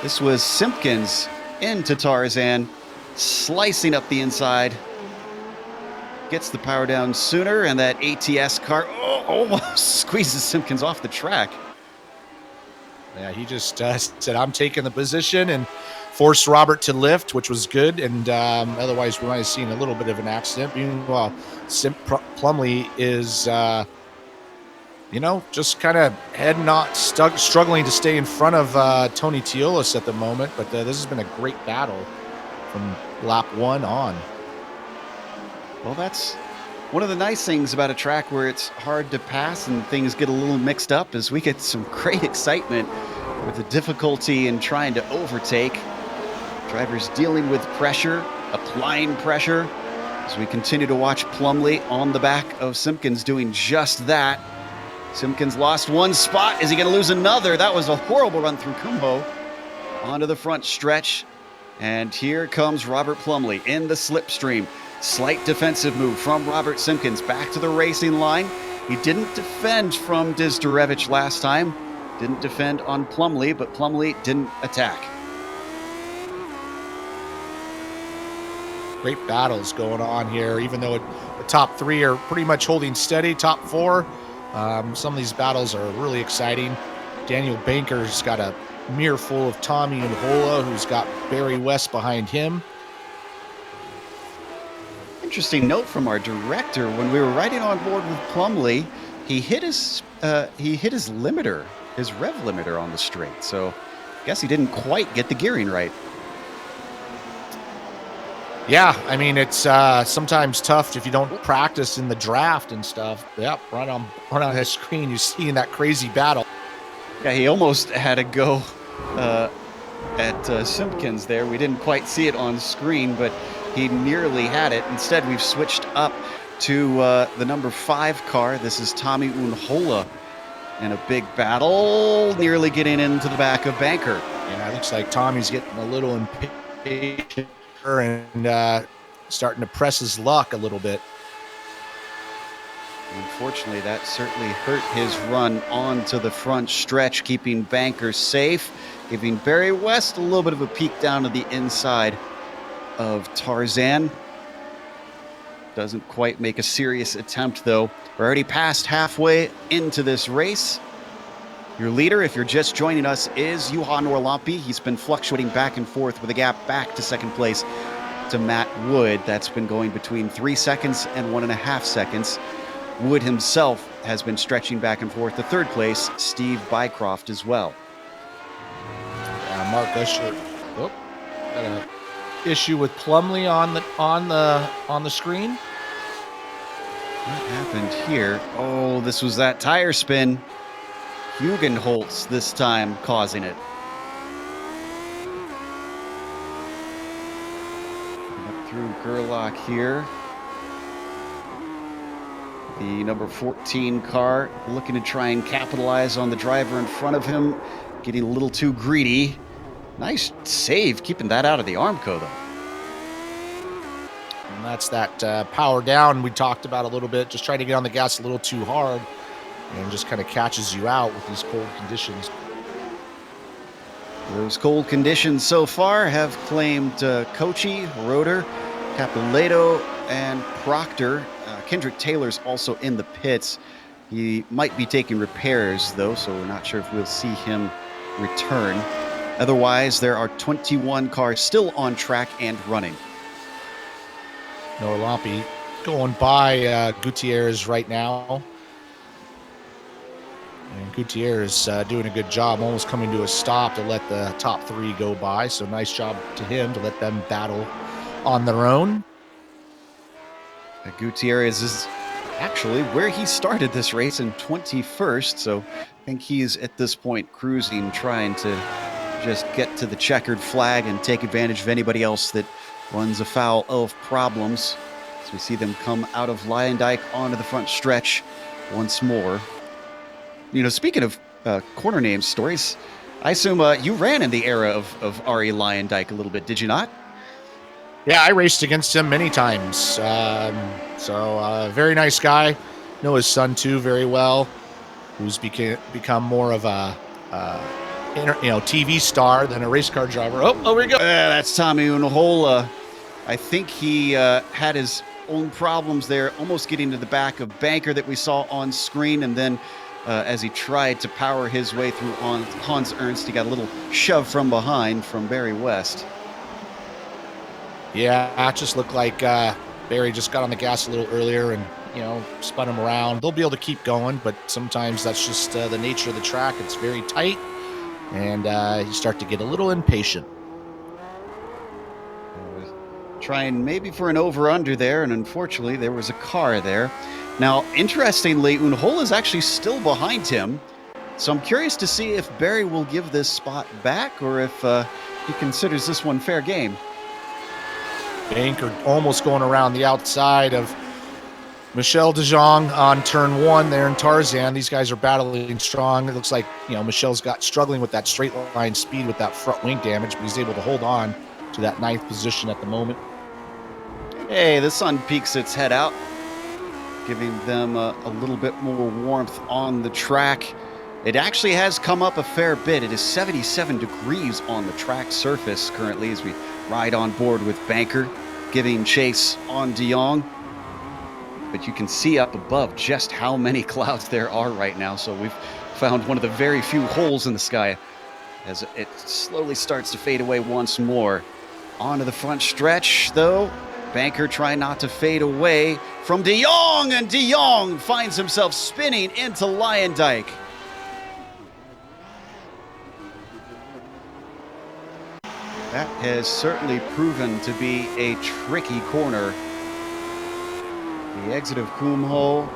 This was Simpkins into Tarzan, slicing up the inside. Gets the power down sooner, and that ATS car almost squeezes Simpkins off the track. Yeah, he just said, I'm taking the position, and forced Robert to lift, which was good, and otherwise we might have seen a little bit of an accident. Meanwhile, Plumley is, just kind of struggling to stay in front of Tony Teolis at the moment, but this has been a great battle from lap 1 on. Well, that's One of the nice things about a track where it's hard to pass and things get a little mixed up is we get some great excitement with the difficulty in trying to overtake. Drivers dealing with pressure, applying pressure, as we continue to watch Plumlee on the back of Simpkins doing just that. Simpkins lost one spot. Is he going to lose another? That was a horrible run through Kumho onto the front stretch. And here comes Robert Plumlee in the slipstream. Slight defensive move from Robert Simpkins back to the racing line. He didn't defend from Dizdarevich last time. Didn't defend on Plumlee, but Plumlee didn't attack. Great battles going on here, even though the top three are pretty much holding steady. Top four, some of these battles are really exciting. Daniel Banker's got a mirror full of Tommy Unhola, who's got Barry West behind him. Interesting note from our director: when we were riding on board with Plumlee, he hit his limiter, his rev limiter on the straight. So I guess he didn't quite get the gearing right. Yeah, I mean, it's sometimes tough if you don't practice in the draft and stuff. Yep, right on his screen, you see in that crazy battle. Yeah, he almost had a go at Simpkins there. We didn't quite see it on screen, but he nearly had it. Instead, we've switched up to the number 5 car. This is Tommy Unhola in a big battle, nearly getting into the back of Banker. Yeah, it looks like Tommy's getting a little impatient and starting to press his luck a little bit. Unfortunately, that certainly hurt his run onto the front stretch, keeping Banker safe, giving Barry West a little bit of a peek down to the inside of Tarzan. Doesn't quite make a serious attempt, though. We're already past halfway into this race. Your leader, if you're just joining us, is Juha Norlampi. He's been fluctuating back and forth with a gap back to second place to Matt Wood. That's been going between 3 seconds and 1.5 seconds. Wood himself has been stretching back and forth to third place. Steve Bycroft as well. Mark Usher. Oh, got an issue with Plumlee on the screen. What happened here? Oh, this was that tire spin. Hugenholtz this time causing it. Up through Gerlach here. The number 14 car looking to try and capitalize on the driver in front of him, getting a little too greedy. Nice save, keeping that out of the Armco, though. And that's that power down we talked about a little bit, just trying to get on the gas a little too hard, and just kind of catches you out with these cold conditions. Those cold conditions so far have claimed Kochi, Roeder, Capileto, and Proctor. Kendrick Taylor's also in the pits. He might be taking repairs, though, so we're not sure if we'll see him return. Otherwise, there are 21 cars still on track and running. Norlampi going by Gutierrez right now. And Gutierrez doing a good job, almost coming to a stop to let the top 3 go by. So nice job to him to let them battle on their own. Gutierrez is actually where he started this race in 21st, so I think he's at this point cruising, trying to just get to the checkered flag and take advantage of anybody else that runs afoul of problems. As we see them come out of Lyondike onto the front stretch once more. You know, speaking of corner name stories, I assume you ran in the era of Ari Lyondike a little bit, did you not? Yeah, I raced against him many times. Very nice guy. Know his son too very well, who's become more of a TV star than a race car driver. Oh, we go. That's Tommy Unhola. I think he had his own problems there, almost getting to the back of Banker that we saw on screen, and then as he tried to power his way through on Hans Ernst, he got a little shove from behind from Barry West. Yeah, it just looked like Barry just got on the gas a little earlier and, spun him around. They'll be able to keep going, but sometimes that's just the nature of the track. It's very tight, and you start to get a little impatient. trying maybe for an over-under there, and unfortunately there was a car there. Now, interestingly, Unhola is actually still behind him, so I'm curious to see if Barry will give this spot back or if he considers this one fair game. Banker almost going around the outside of Michel De Jong on turn 1 there in Tarzan. These guys are battling strong. It looks like, Michel's got struggling with that straight line speed with that front wing damage, but he's able to hold on to that 9th position at the moment. Hey, the sun peeks its head out, giving them a little bit more warmth on the track. It actually has come up a fair bit. It is 77 degrees on the track surface currently as we ride on board with Banker, giving chase on De Jong. But you can see up above just how many clouds there are right now. So we've found one of the very few holes in the sky as it slowly starts to fade away once more. Onto the front stretch, though. Banker trying not to fade away from De Jong, and De Jong finds himself spinning into Lyondike. That has certainly proven to be a tricky corner. The exit of Kumho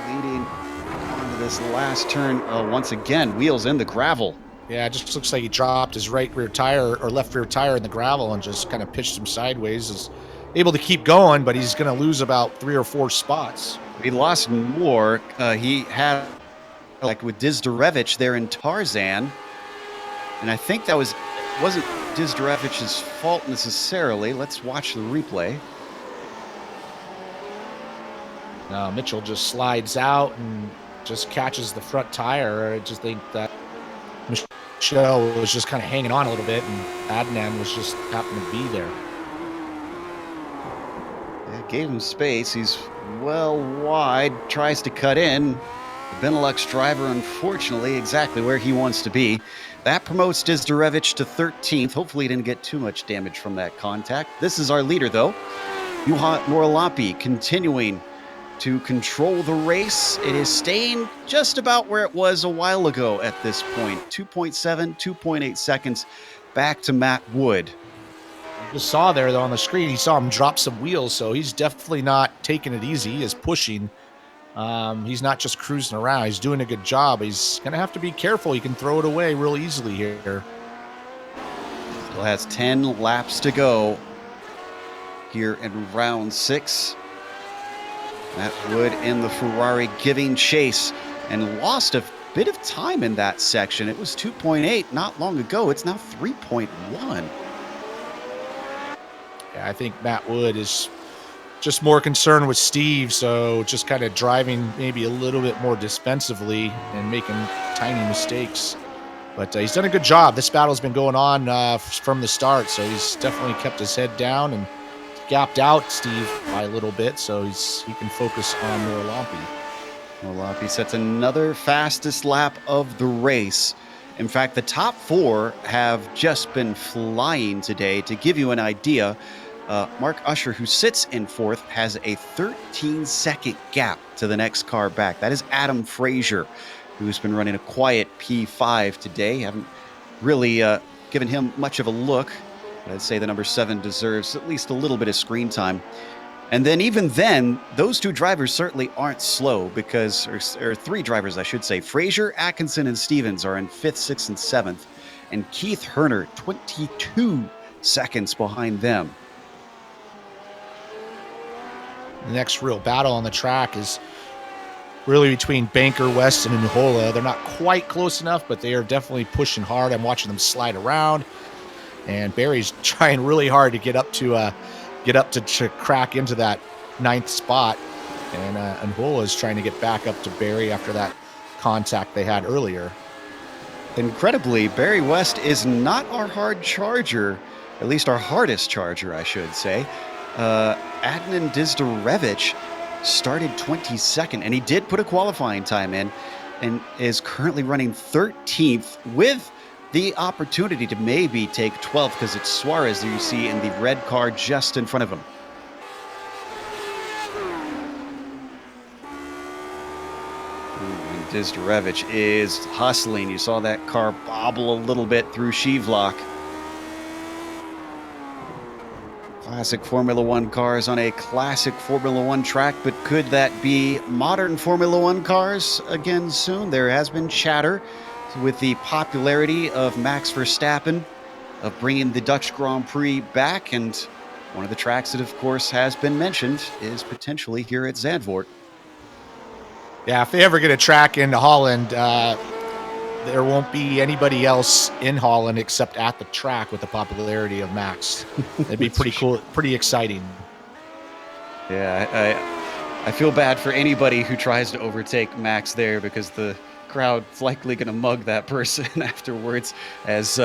leading onto this last turn. Once again, wheels in the gravel. Yeah, it just looks like he dropped his right rear tire or left rear tire in the gravel and just kind of pitched him sideways. Is able to keep going, but he's going to lose about 3 or 4 spots. He lost more. He had, like with Dizdarevich there in Tarzan, and I think that wasn't Dizdarevich's fault necessarily. Let's watch the replay. Now Mitchell just slides out and just catches the front tire. I just think that Michel was just kind of hanging on a little bit, and Adnan was just happened to be there. Yeah, gave him space. He's well wide, tries to cut in. The Benelux driver, unfortunately, exactly where he wants to be. That promotes Dizdarevich to 13th. Hopefully he didn't get too much damage from that contact. This is our leader, though. Juha Norlampi continuing to control the race. It is staying just about where it was a while ago at this point. 2.7, 2.8 seconds back to Matt Wood. You just saw there, though, on the screen, he saw him drop some wheels, so he's definitely not taking it easy. He is pushing. He's not just cruising around. He's doing a good job. He's going to have to be careful. He can throw it away real easily here. Still has 10 laps to go here in round 6. Matt Wood in the Ferrari giving chase and lost a bit of time in that section. It was 2.8 not long ago. It's now 3.1. Yeah, I think Matt Wood is just more concerned with Steve, so just kind of driving maybe a little bit more defensively and making tiny mistakes. But he's done a good job. This battle's been going on from the start, so he's definitely kept his head down and gapped out Steve by a little bit, so he can focus on Norlampi. Norlampi sets another fastest lap of the race. In fact, the top 4 have just been flying today. To give you an idea, Mark Usher, who sits in 4th, has a 13-second gap to the next car back. That is Adam Frazier, who's been running a quiet P5 today. Haven't really given him much of a look. I'd say the number 7 deserves at least a little bit of screen time. And then even then, those 2 drivers certainly aren't slow because, or 3 drivers, I should say. Frazier, Atkinson, and Stevens are in 5th, 6th, and 7th. And Keith Herner, 22 seconds behind them. The next real battle on the track is really between Banker, West, and Unhola. They're not quite close enough, but they are definitely pushing hard. I'm watching them slide around. And Barry's trying really hard to get up to crack into that 9th spot. And Unhola is trying to get back up to Barry after that contact they had earlier. Incredibly, Barry West is not our hard charger, at least our hardest charger, I should say. Adnan Dizdarevich started 22nd, and he did put a qualifying time in and is currently running 13th with the opportunity to maybe take 12th because it's Suarez that you see in the red car just in front of him. And Dizdarevich is hustling. You saw that car bobble a little bit through Sheevlock. Classic Formula One cars on a classic Formula One track, but could that be modern Formula One cars again soon? There has been chatter with the popularity of Max Verstappen of bringing the Dutch Grand Prix back, and one of the tracks that, of course, has been mentioned is potentially here at Zandvoort. Yeah, if they ever get a track into Holland, there won't be anybody else in Holland except at the track with the popularity of Max. It'd be pretty cool, pretty exciting. Yeah, I feel bad for anybody who tries to overtake Max there, because the crowd's likely going to mug that person afterwards, as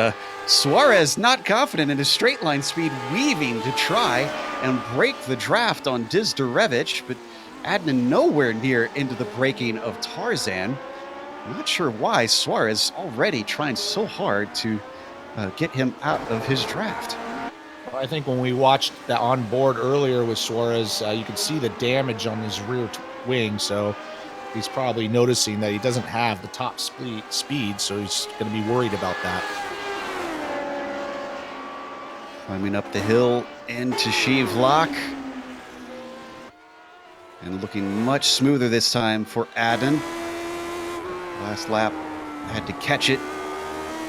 Suarez, not confident in his straight line speed, weaving to try and break the draft on Dizderevich, but Adnan nowhere near into the breaking of Tarzan. I'm not sure why Suarez already trying so hard to get him out of his draft. Well, I think when we watched that on board earlier with Suarez, you could see the damage on his rear wing, so he's probably noticing that he doesn't have the top speed, so he's going to be worried about that. Climbing up the hill into Sheave Lock. And looking much smoother this time for Adnan. Last lap, had to catch it.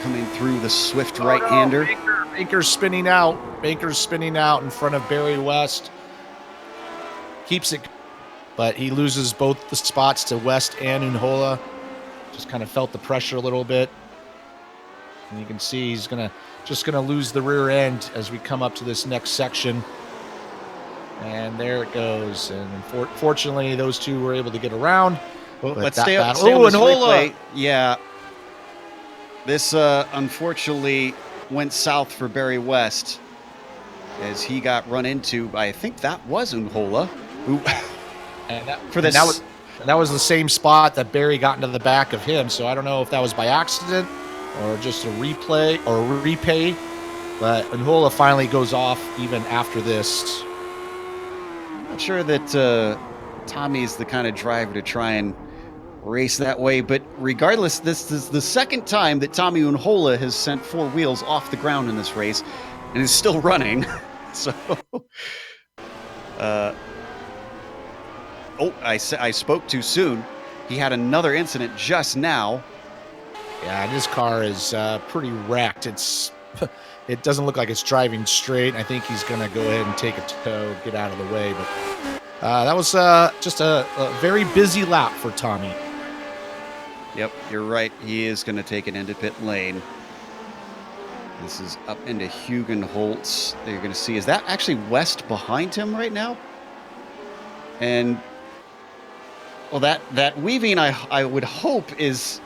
Coming through the swift right-hander. Baker's spinning out. Baker's spinning out in front of Barry West. Keeps it, but he loses both the spots to West and Unhola. Just kind of felt the pressure a little bit. And you can see he's just gonna lose the rear end as we come up to this next section. And there it goes. And fortunately, those two were able to get around. Well, let's stay on this replay. Yeah. This unfortunately went south for Barry West as he got run into by, I think that was Unhola, who and that was the same spot that Barry got into the back of him. So I don't know if that was by accident or just a replay or a repay, but Unhola finally goes off even after this. I'm not sure that Tommy's the kind of driver to try and race that way, but regardless, this is the second time that Tommy Unhola has sent four wheels off the ground in this race and is still running. So, I spoke too soon. He had another incident just now. Yeah, this car is pretty wrecked. It doesn't look like it's driving straight. I think he's going to go ahead and take a tow, get out of the way. But that was just a very busy lap for Tommy. Yep, you're right. He is going to take it into pit lane. This is up into Hugenholtz. You're going to see, is that actually West behind him right now? And, well, that weaving, I would hope, is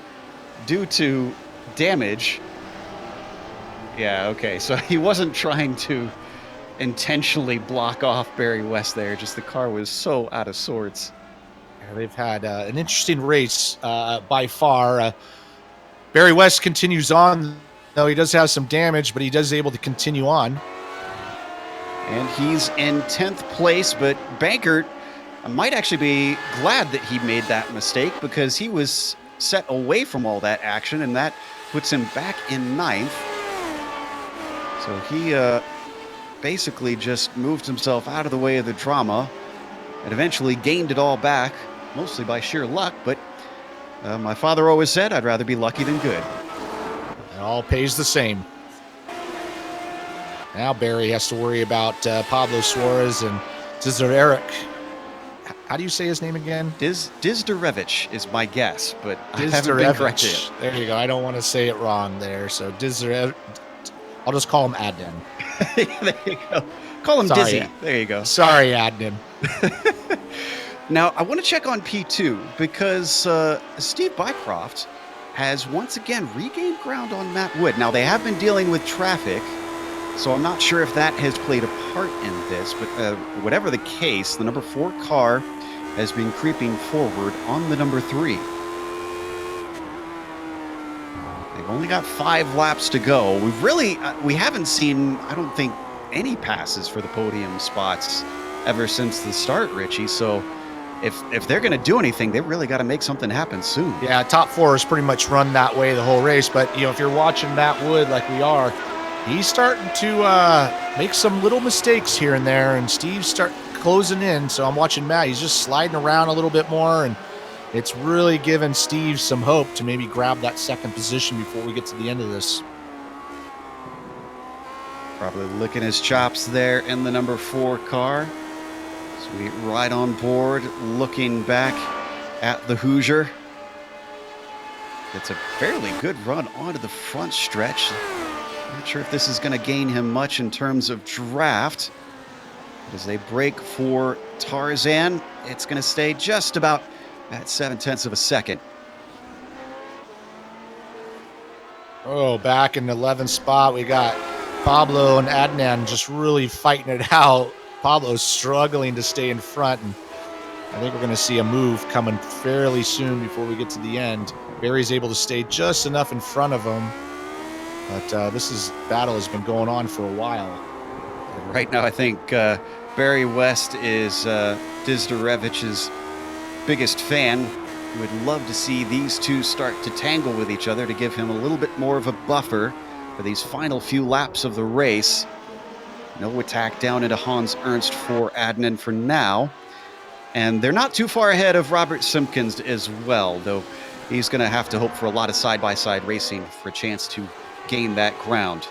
due to damage. Yeah, okay. So he wasn't trying to intentionally block off Barry West there. Just the car was so out of sorts. They've had an interesting race by far. Barry West continues on, though he does have some damage, but he does able to continue on. And he's in 10th place, but Bankert might actually be glad that he made that mistake, because he was set away from all that action, and that puts him back in 9th. So he basically just moved himself out of the way of the drama and eventually gained it all back, mostly by sheer luck. But my father always said, I'd rather be lucky than good. It all pays the same. Now Barry has to worry about Pablo Suarez and Dizderevich. How do you say his name again? Dizderevich is my guess, but I haven't been corrected. There you go. I don't want to say it wrong there. So Dizderevich. I'll just call him Adnan. There you go. Call him Dizzy. There you go. Sorry, Adnan. Now, I want to check on P2 because Steve Bycroft has once again regained ground on Matt Wood. Now, they have been dealing with traffic, so I'm not sure if that has played a part in this, but whatever the case, the number 4 car has been creeping forward on the number 3. They've only got 5 laps to go. We haven't seen, I don't think, any passes for the podium spots ever since the start, Richie. So if they're going to do anything, they really got to make something happen soon. Yeah, top 4 is pretty much run that way the whole race. But, if you're watching Matt Wood like we are, he's starting to make some little mistakes here and there, and Steve's start closing in. So I'm watching Matt. He's just sliding around a little bit more, and it's really giving Steve some hope to maybe grab that second position before we get to the end of this. Probably licking his chops there in the number 4 car. Sweet, right on board, looking back at the Hoosier. It's a fairly good run onto the front stretch. Not sure if this is going to gain him much in terms of draft. But as they break for Tarzan, it's going to stay just about at 0.7 of a second. Oh, back in the 11th spot, we got Pablo and Adnan just really fighting it out. Pablo's struggling to stay in front, and I think we're going to see a move coming fairly soon before we get to the end. Barry's able to stay just enough in front of him, but this battle has been going on for a while. Right now, I think Barry West is Dizderevich's biggest fan. He would love to see these two start to tangle with each other to give him a little bit more of a buffer for these final few laps of the race. No attack down into Hans Ernst for Adnan for now. And they're not too far ahead of Robert Simpkins as well, though he's going to have to hope for a lot of side-by-side racing for a chance to gain that ground.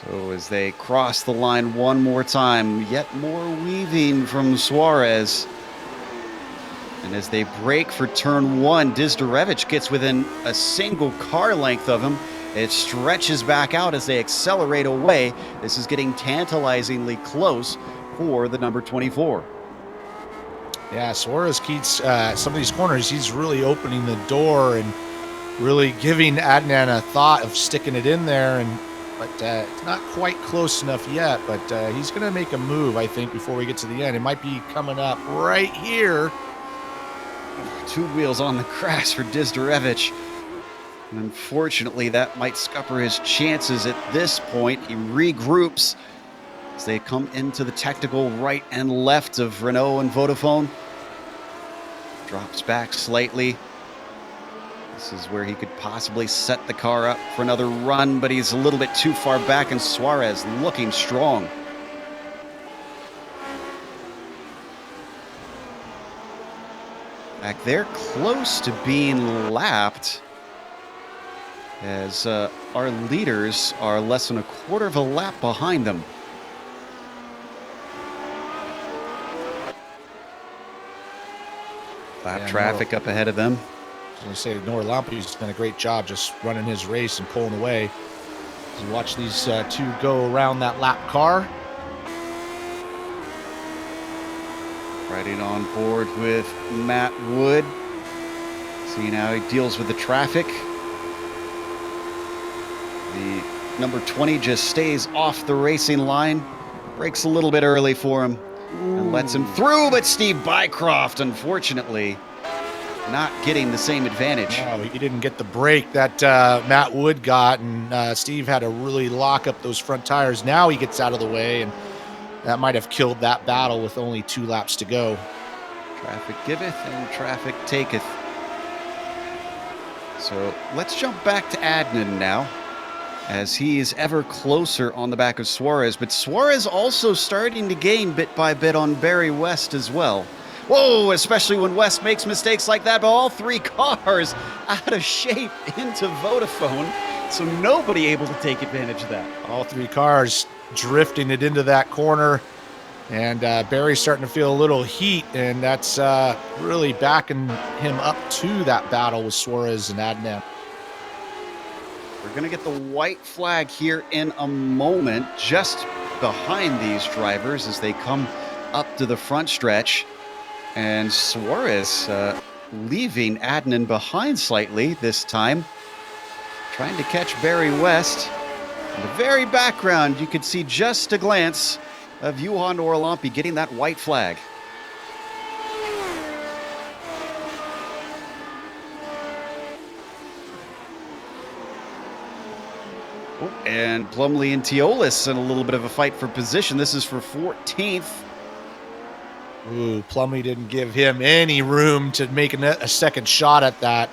So as they cross the line one more time, yet more weaving from Suarez. And as they break for turn 1, Dizderevich gets within a single car length of him. It stretches back out as they accelerate away. This is getting tantalizingly close for the number 24. Yeah, Suarez keeps some of these corners. He's really opening the door and really giving Adnan a thought of sticking it in there. But it's not quite close enough yet. But he's going to make a move, I think, before we get to the end. It might be coming up right here. 2 wheels on the grass for Dizderevich. And unfortunately, that might scupper his chances at this point. He regroups as they come into the technical right and left of Renault and Vodafone. Drops back slightly. This is where he could possibly set the car up for another run, but he's a little bit too far back, and Suarez looking strong. Back there, close to being lapped, as our leaders are less than a quarter of a lap behind them. Lap traffic up ahead of them. I was going to say, Noor Lampi's done a great job just running his race and pulling away. As you watch these two go around that lap car. Riding on board with Matt Wood. Seeing how he deals with the traffic. The number 20 just stays off the racing line. Brakes a little bit early for him and lets him through, but Steve Bycroft, unfortunately, not getting the same advantage. Oh, he didn't get the break that Matt Wood got, and Steve had to really lock up those front tires. Now he gets out of the way, and that might have killed that battle with only 2 laps to go. Traffic giveth and traffic taketh. So let's jump back to Adnan now, as he is ever closer on the back of Suarez. But Suarez also starting to gain bit by bit on Barry West as well. Whoa, especially when West makes mistakes like that, but all 3 cars out of shape into Vodafone, so nobody able to take advantage of that. All 3 cars drifting it into that corner, and Barry's starting to feel a little heat, and that's really backing him up to that battle with Suarez and Adnan. We're going to get the white flag here in a moment, just behind these drivers as they come up to the front stretch. And Suarez leaving Adnan behind slightly this time, trying to catch Barry West. In the very background, you could see just a glance of Juhan Orlampi getting that white flag. Oh, and Plumley and Teolis in a little bit of a fight for position. This is for 14th. Ooh, Plumley didn't give him any room to make a second shot at that.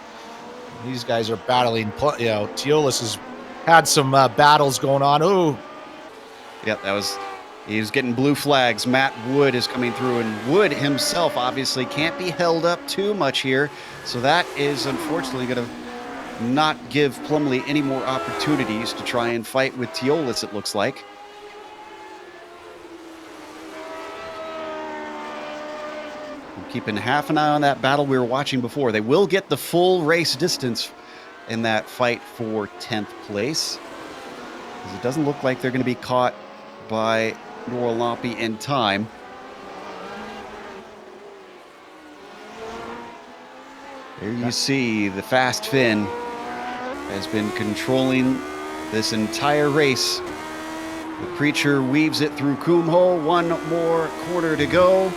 These guys are battling. Teolis has had some battles going on. Ooh. Yep, he was getting blue flags. Matt Wood is coming through, and Wood himself obviously can't be held up too much here. So that is unfortunately going to not give Plumley any more opportunities to try and fight with Teolis, it looks like. Keeping half an eye on that battle we were watching before. They will get the full race distance in that fight for 10th place. It doesn't look like they're going to be caught by Norlampi in time. There you see the fast Finn has been controlling this entire race. The Preacher weaves it through Kumho. One more corner to go.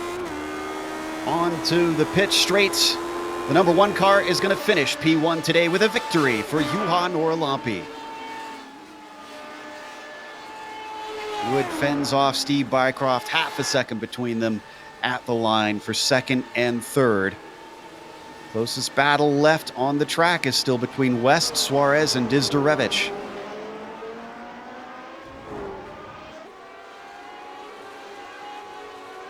On to the pit straights. The number 1 car is going to finish P1 today with a victory for Juha Norlampi. Wood fends off Steve Bycroft, half a second between them at the line for second and third. Closest battle left on the track is still between West, Suarez, and Dizdarevich.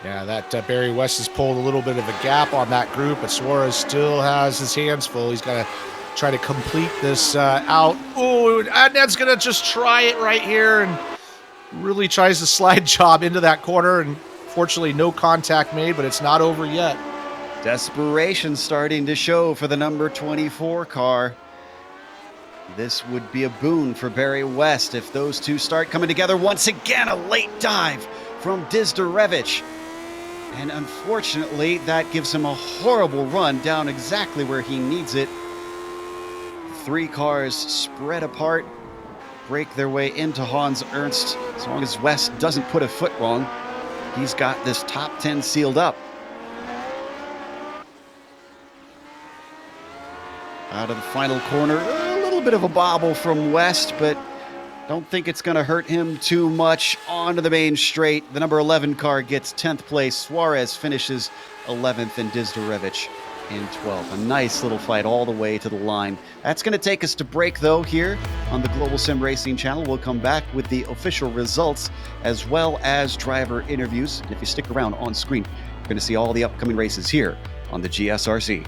Yeah, that Barry West has pulled a little bit of a gap on that group, but Suarez still has his hands full. He's got to try to complete this out. Oh, Adnan's going to just try it right here and really tries to slide job into that corner, and fortunately no contact made, but it's not over yet. Desperation starting to show for the number 24 car. This would be a boon for Barry West if those two start coming together. Once again, a late dive from Dizdarevich. And unfortunately, that gives him a horrible run down exactly where he needs it. 3 cars spread apart, break their way into Hans Ernst. As long as West doesn't put a foot wrong, he's got this top 10 sealed up. Out of the final corner, a little bit of a bobble from West, but don't think it's going to hurt him too much. Onto the main straight. The number 11 car gets 10th place. Suarez finishes 11th, and Dizdarevich in 12th. A nice little fight all the way to the line. That's going to take us to break, though, here on the Global SimRacing Channel. We'll come back with the official results as well as driver interviews. And if you stick around on screen, you're going to see all the upcoming races here on the GSRC.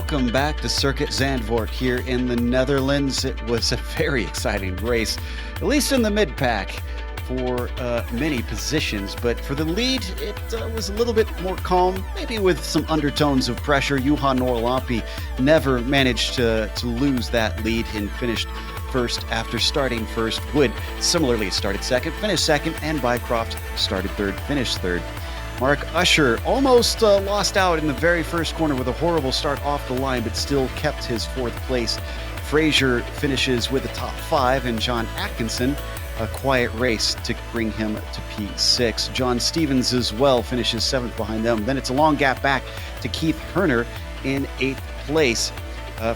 welcome back to Circuit Zandvoort here in the Netherlands. It was a very exciting race, at least in the mid-pack for many positions, but for the lead, it was a little bit more calm, maybe with some undertones of pressure. Juha Norlampi never managed to lose that lead and finished first after starting first. Wood similarly started second, finished second, and Bycroft started third, finished third. Mark Usher almost lost out in the very first corner with a horrible start off the line, but still kept his fourth place. Frazier finishes with the top five, and John Atkinson, a quiet race to bring him to P6. John Stevens as well finishes seventh behind them. Then it's a long gap back to Keith Herner in eighth place.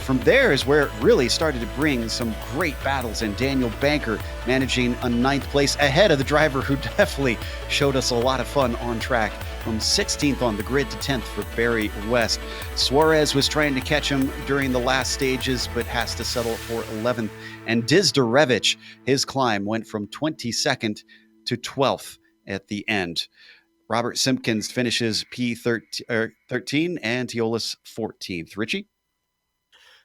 From there is where it really started to bring some great battles, and Daniel Banker managing a ninth place ahead of the driver who definitely showed us a lot of fun on track, from 16th on the grid to 10th for Barry West. Suarez was trying to catch him during the last stages, but has to settle for 11th. And Dizdarevich, his climb went from 22nd to 12th at the end. Robert Simpkins finishes P13 and Teolis 14th. Richie?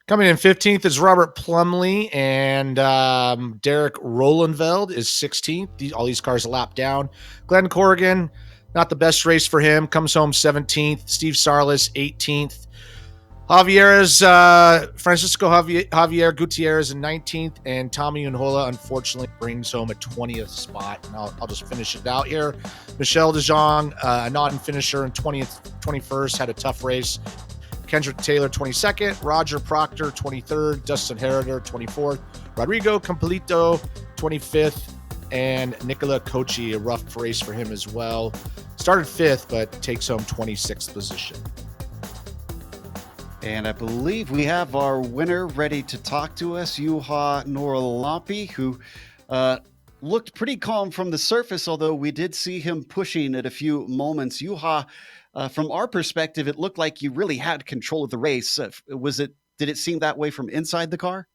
Coming in 15th is Robert Plumley, and Derek Rolandveld is 16th. All these cars a lap down. Glenn Corrigan, not the best race for him, comes home 17th. Steve Sarlis, 18th. Francisco Javier Gutierrez in 19th, and Tommy Unhola unfortunately brings home a 20th spot. And I'll just finish it out here. Michel DeJong, a non-finisher in 21st, had a tough race. Kendrick Taylor, 22nd. Roger Proctor, 23rd. Dustin Herriter, 24th. Rodrigo Completo, 25th. And Nicola Kochi, a rough race for him as well. Started 5th, but takes home 26th position. And I believe we have our winner ready to talk to us, Juha Norlampi, who looked pretty calm from the surface, although we did see him pushing at a few moments. Juha, from our perspective, it looked like you really had control of the race. Did it seem that way from inside the car?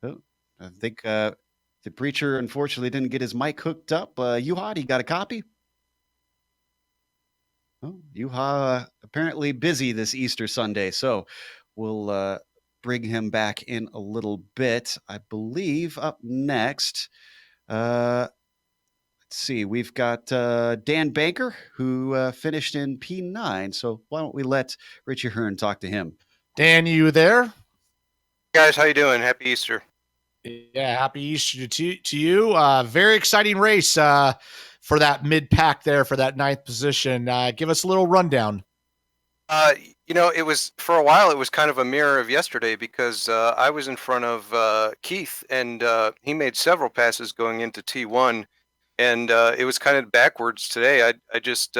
Oh, I think the preacher unfortunately didn't get his mic hooked up. Juha, you got a copy? Oh, Juha apparently busy this Easter Sunday, so we'll bring him back in a little bit. I believe up next, let's see, we've got Dan Banker, who finished in P9. So why don't we let Richie Hearn talk to him? Dan, you there? Hey guys, how you doing? Happy Easter. Yeah, happy Easter to you. Very exciting race for that mid-pack there for that ninth position. Give us a little rundown. It was, for a while, it was kind of a mirror of yesterday, because I was in front of Keith, and he made several passes going into T1, and it was kind of backwards today. I just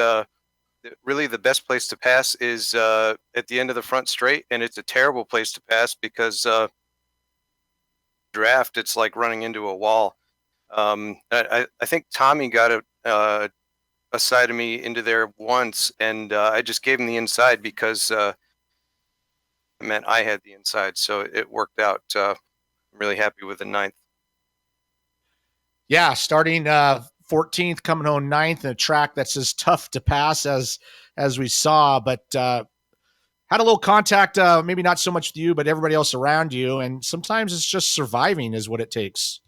really, the best place to pass is at the end of the front straight, and it's a terrible place to pass because draft, it's like running into a wall. I think Tommy got a side of me into there once, and I just gave him the inside because it meant I had the inside, so it worked out. I'm really happy with the ninth. Yeah, starting 14th, coming home 9th, in a track that's as tough to pass as we saw, but had a little contact, maybe not so much with you, but everybody else around you, and sometimes it's just surviving is what it takes.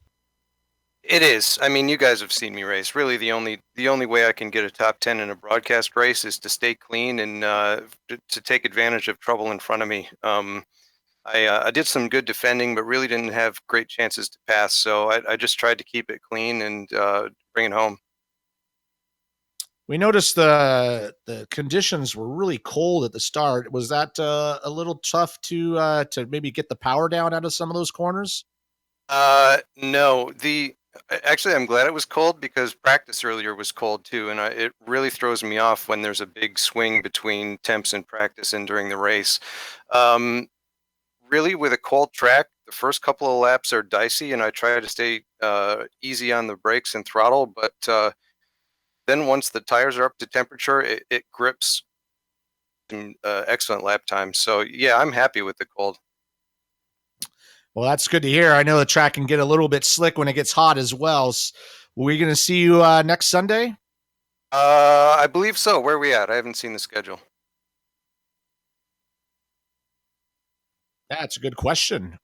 It is. I mean, you guys have seen me race. Really, the only way I can get a top 10 in a broadcast race is to stay clean and to take advantage of trouble in front of me. I did some good defending, but really didn't have great chances to pass. So I just tried to keep it clean and bring it home. We noticed the conditions were really cold at the start. Was that a little tough to maybe get the power down out of some of those corners? No. Actually, I'm glad it was cold, because practice earlier was cold too, and it really throws me off when there's a big swing between temps in practice and during the race. Really, with a cold track, the first couple of laps are dicey, and I try to stay easy on the brakes and throttle, but then once the tires are up to temperature, it grips. Excellent lap time. So yeah, I'm happy with the cold. Well, that's good to hear. I know the track can get a little bit slick when it gets hot as well. Are we going to see you next Sunday? I believe so. Where are we at? I haven't seen the schedule. That's a good question.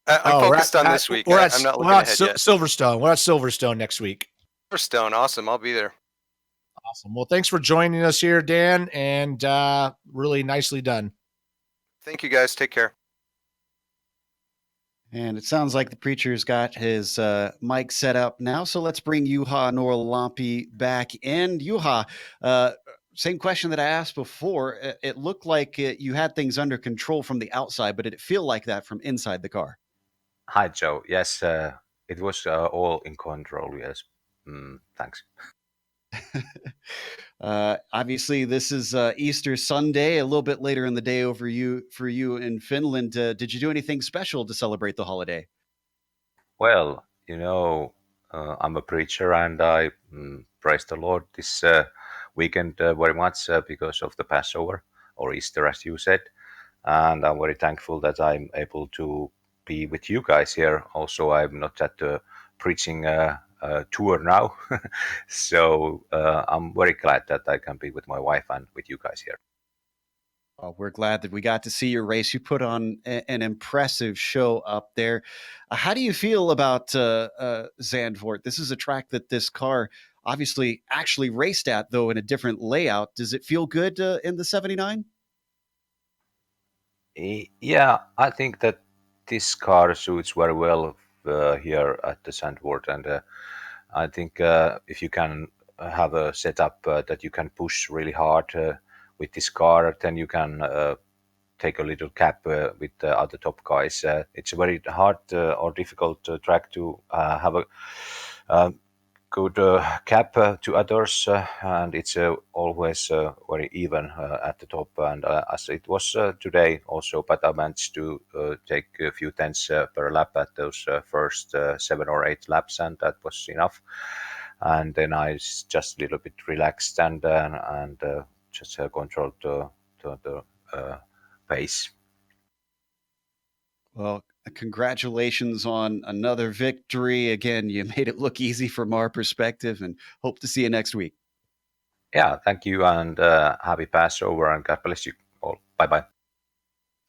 I'm focused on this week. I'm not looking ahead yet. Silverstone. We're at Silverstone next week. Silverstone, awesome. I'll be there. Awesome. Well, thanks for joining us here, Dan, and really nicely done. Thank you, guys. Take care. And it sounds like the preacher's got his mic set up now. So let's bring Juha Norlampi back in. Juha, same question that I asked before. It looked like you had things under control from the outside, but did it feel like that from inside the car? Hi, Joe. Yes, it was all in control. Yes. Thanks. Obviously, this is Easter Sunday, a little bit later in the day for you in Finland. Did you do anything special to celebrate the holiday? Well, I'm a preacher and I praise the Lord this weekend very much because of the Passover or Easter, as you said. And I'm very thankful that I'm able to be with you guys here. Also, I'm not at the preaching tour now. So I'm very glad that I can be with my wife and with you guys here. We're glad that we got to see your race. You put on an impressive show up there. How do you feel about Zandvoort? This is a track that this car obviously actually raced at, though in a different layout. Does it feel good in the 79? Yeah, I think that this car suits very well here at the Zandvoort, and I think if you can have a setup that you can push really hard with this car, then you can take a little cap with the other top guys. It's a very hard or difficult track to have a good cap to others, and it's always very even at the top. And as it was today also, but I managed to take a few tenths per lap at those first 7 or 8 laps, and that was enough. And then I just a little bit relaxed and just controlled the pace. Well, congratulations on another victory. Again, you made it look easy from our perspective, and hope to see you next week. Yeah, thank you, and happy Passover, and God bless you all. Bye-bye.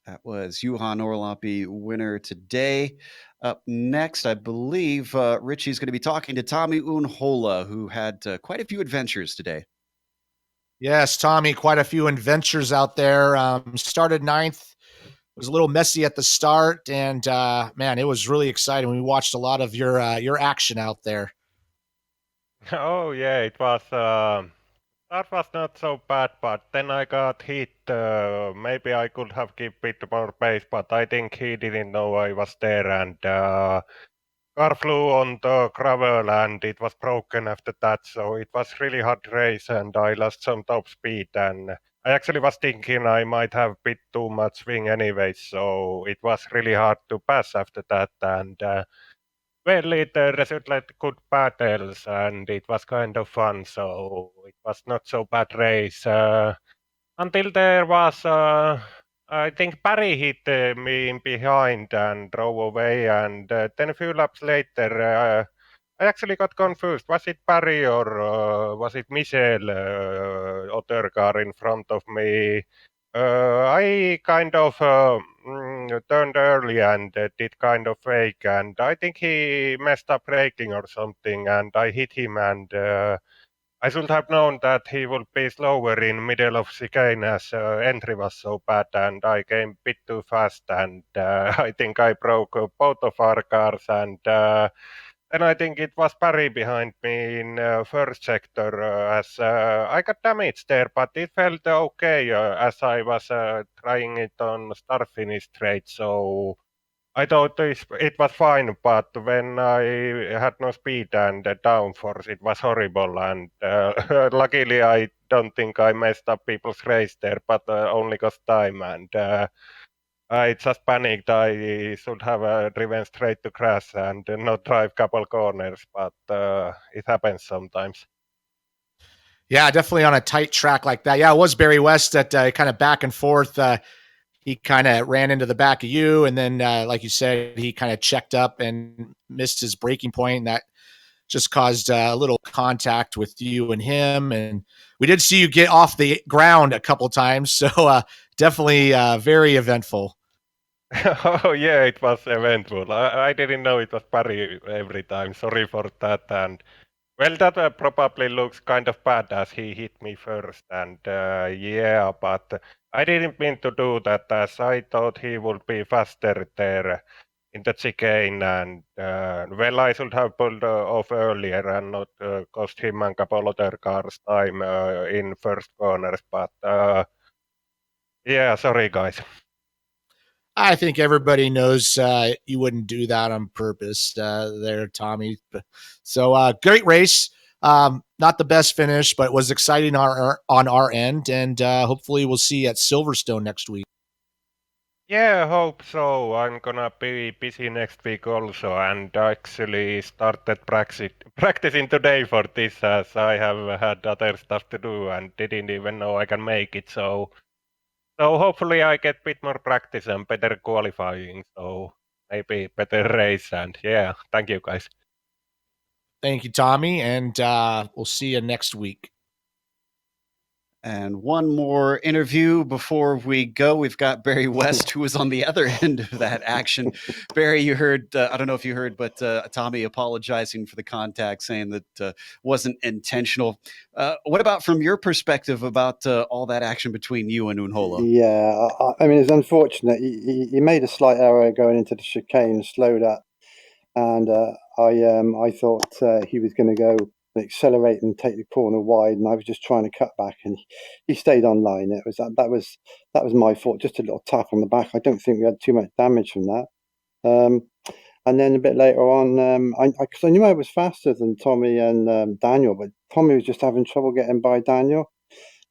That was Juha Norlampi, winner today. Up next, I believe Richie's going to be talking to Tommy Unhola, who had quite a few adventures today. Yes, Tommy, quite a few adventures out there. Started 9th. It was a little messy at the start, and man, it was really exciting. We watched a lot of your action out there. Oh yeah, it was. That was not so bad, but then I got hit. Maybe I could have given a bit more pace, but I think he didn't know I was there, and car flew on the gravel, and it was broken after that. So it was really hard race, and I lost some top speed. And I actually was thinking I might have a bit too much swing anyway, so it was really hard to pass after that. And well, it resulted good battles, and it was kind of fun. So it was not so bad race until there was, I think Barry hit me in behind and drove away, and then a few laps later, I actually got confused. Was it Barry or was it Michel, other car in front of me? I kind of turned early and did kind of fake, and I think he messed up braking or something, and I hit him, and I should have known that he would be slower in middle of chicane as entry was so bad, and I came a bit too fast, and I think I broke both of our cars, and then I think it was Barry behind me in first sector as I got damaged there, but it felt okay as I was trying it on start finish straight. So I thought it was fine, but when I had no speed and downforce, it was horrible. And luckily, I don't think I messed up people's race there, but only cost time. And I just panicked. I should have driven straight to crash and not drive couple corners, but it happens sometimes. Yeah, definitely on a tight track like that. Yeah, it was Barry West that kind of back and forth. He kind of ran into the back of you, and then, like you said, he kind of checked up and missed his braking point. That just caused a little contact with you and him. And we did see you get off the ground a couple times. So definitely very eventful. Oh yeah, it was eventful. I didn't know it was Barry every time. Sorry for that. And well, that probably looks kind of bad as he hit me first. And yeah, but I didn't mean to do that as I thought he would be faster there in the chicane. And well, I should have pulled off earlier and not cost him and couple other cars time in first corners. But yeah, sorry guys. I think everybody knows you wouldn't do that on purpose there, Tommy. So great race. Not the best finish, but it was exciting on our end. And hopefully we'll see you at Silverstone next week. Yeah, I hope so. I'm gonna be busy next week also, and actually started practicing today for this as I have had other stuff to do and didn't even know I can make it. So hopefully I get a bit more practice and better qualifying. So maybe better race. And yeah, thank you guys. Thank you, Tommy, and we'll see you next week. And one more interview before we go. We've got Barry West, who was on the other end of that action. Barry, you heard, I don't know if you heard, but Tommy apologizing for the contact, saying that wasn't intentional. What about from your perspective about all that action between you and Unholo? Yeah, I mean, it's unfortunate. He made a slight error going into the chicane, slowed up. And I thought he was going to go and accelerate and take the corner wide, and I was just trying to cut back, and he stayed on line. It was that was my fault. Just a little tap on the back. I don't think we had too much damage from that. And then a bit later on, because I knew I was faster than Tommy and Daniel, but Tommy was just having trouble getting by Daniel.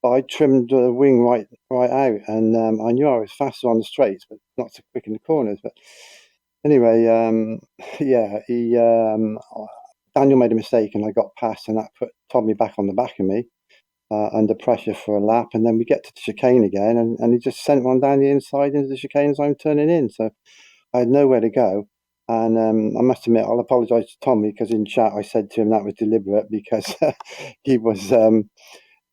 But I trimmed the wing right out, and I knew I was faster on the straights, but not so quick in the corners. But anyway, yeah, Daniel made a mistake, and I got past, and that put Tommy back on the back of me under pressure for a lap. And then we get to the chicane again, and he just sent one down the inside into the chicane as I'm turning in. So I had nowhere to go. And I must admit, I'll apologise to Tommy, because in chat I said to him that was deliberate, because he was.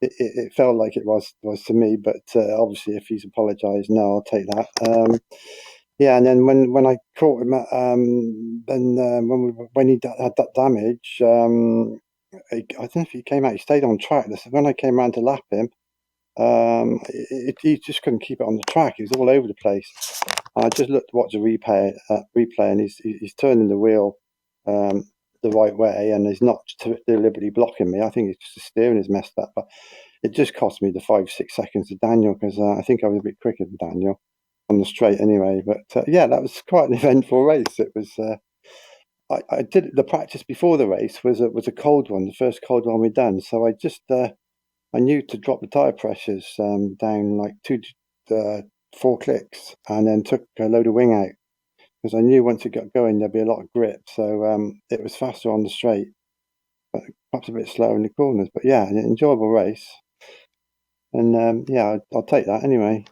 It felt like it was to me, but obviously, if he's apologised, no, I'll take that. Yeah, and then when I caught him, when he had that damage, I don't know if he came out. He stayed on track. When I came around to lap him, he just couldn't keep it on the track. He was all over the place. I just watched a replay, and he's turning the wheel the right way, and he's not deliberately blocking me. I think it's just the steering is messed up, but it just cost me the 5-6 seconds to Daniel, because I think I was a bit quicker than Daniel on the straight anyway. But yeah, that was quite an eventful race. It was. I did the practice before the race was a cold one, the first cold one we'd done. So I just I knew to drop the tire pressures down like 4 clicks, and then took a load of wing out, because I knew once it got going there'd be a lot of grip. So it was faster on the straight, but perhaps a bit slower in the corners. But yeah, an enjoyable race, and yeah, I'll take that anyway.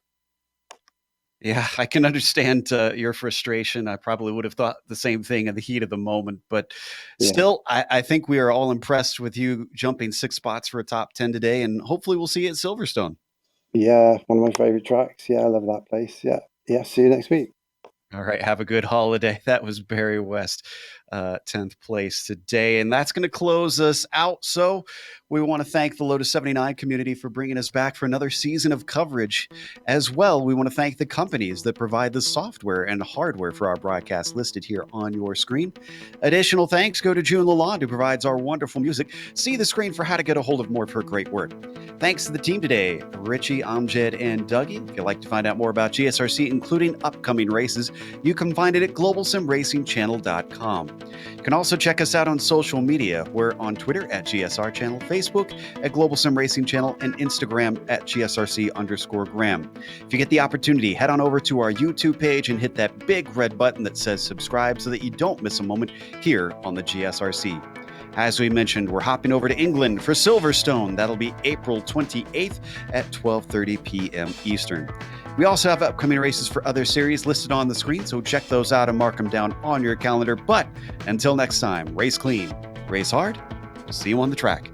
Yeah, I can understand your frustration. I probably would have thought the same thing in the heat of the moment. But still, I think we are all impressed with you jumping 6 spots for a top 10 today. And hopefully we'll see you at Silverstone. Yeah, one of my favorite tracks. Yeah, I love that place. Yeah. See you next week. All right, have a good holiday. That was Barry West, 10th place today. And that's going to close us out. So we want to thank the Lotus 79 community for bringing us back for another season of coverage. As well, we want to thank the companies that provide the software and hardware for our broadcast listed here on your screen. Additional thanks go to June Lalonde, who provides our wonderful music. See the screen for how to get a hold of more of her great work. Thanks to the team today, Richie, Amjad, and Dougie. If you'd like to find out more about GSRC, including upcoming races, you can find it at globalsimracingchannel.com. You can also check us out on social media. We're on Twitter at GSR Channel, Facebook at Global Sim Racing Channel, and Instagram at GSRC_Graham. If you get the opportunity, head on over to our YouTube page and hit that big red button that says subscribe so that you don't miss a moment here on the GSRC. As we mentioned, we're hopping over to England for Silverstone. That'll be April 28th at 12:30 p.m. Eastern. We also have upcoming races for other series listed on the screen, so check those out and mark them down on your calendar. But until next time, race clean, race hard. We'll see you on the track.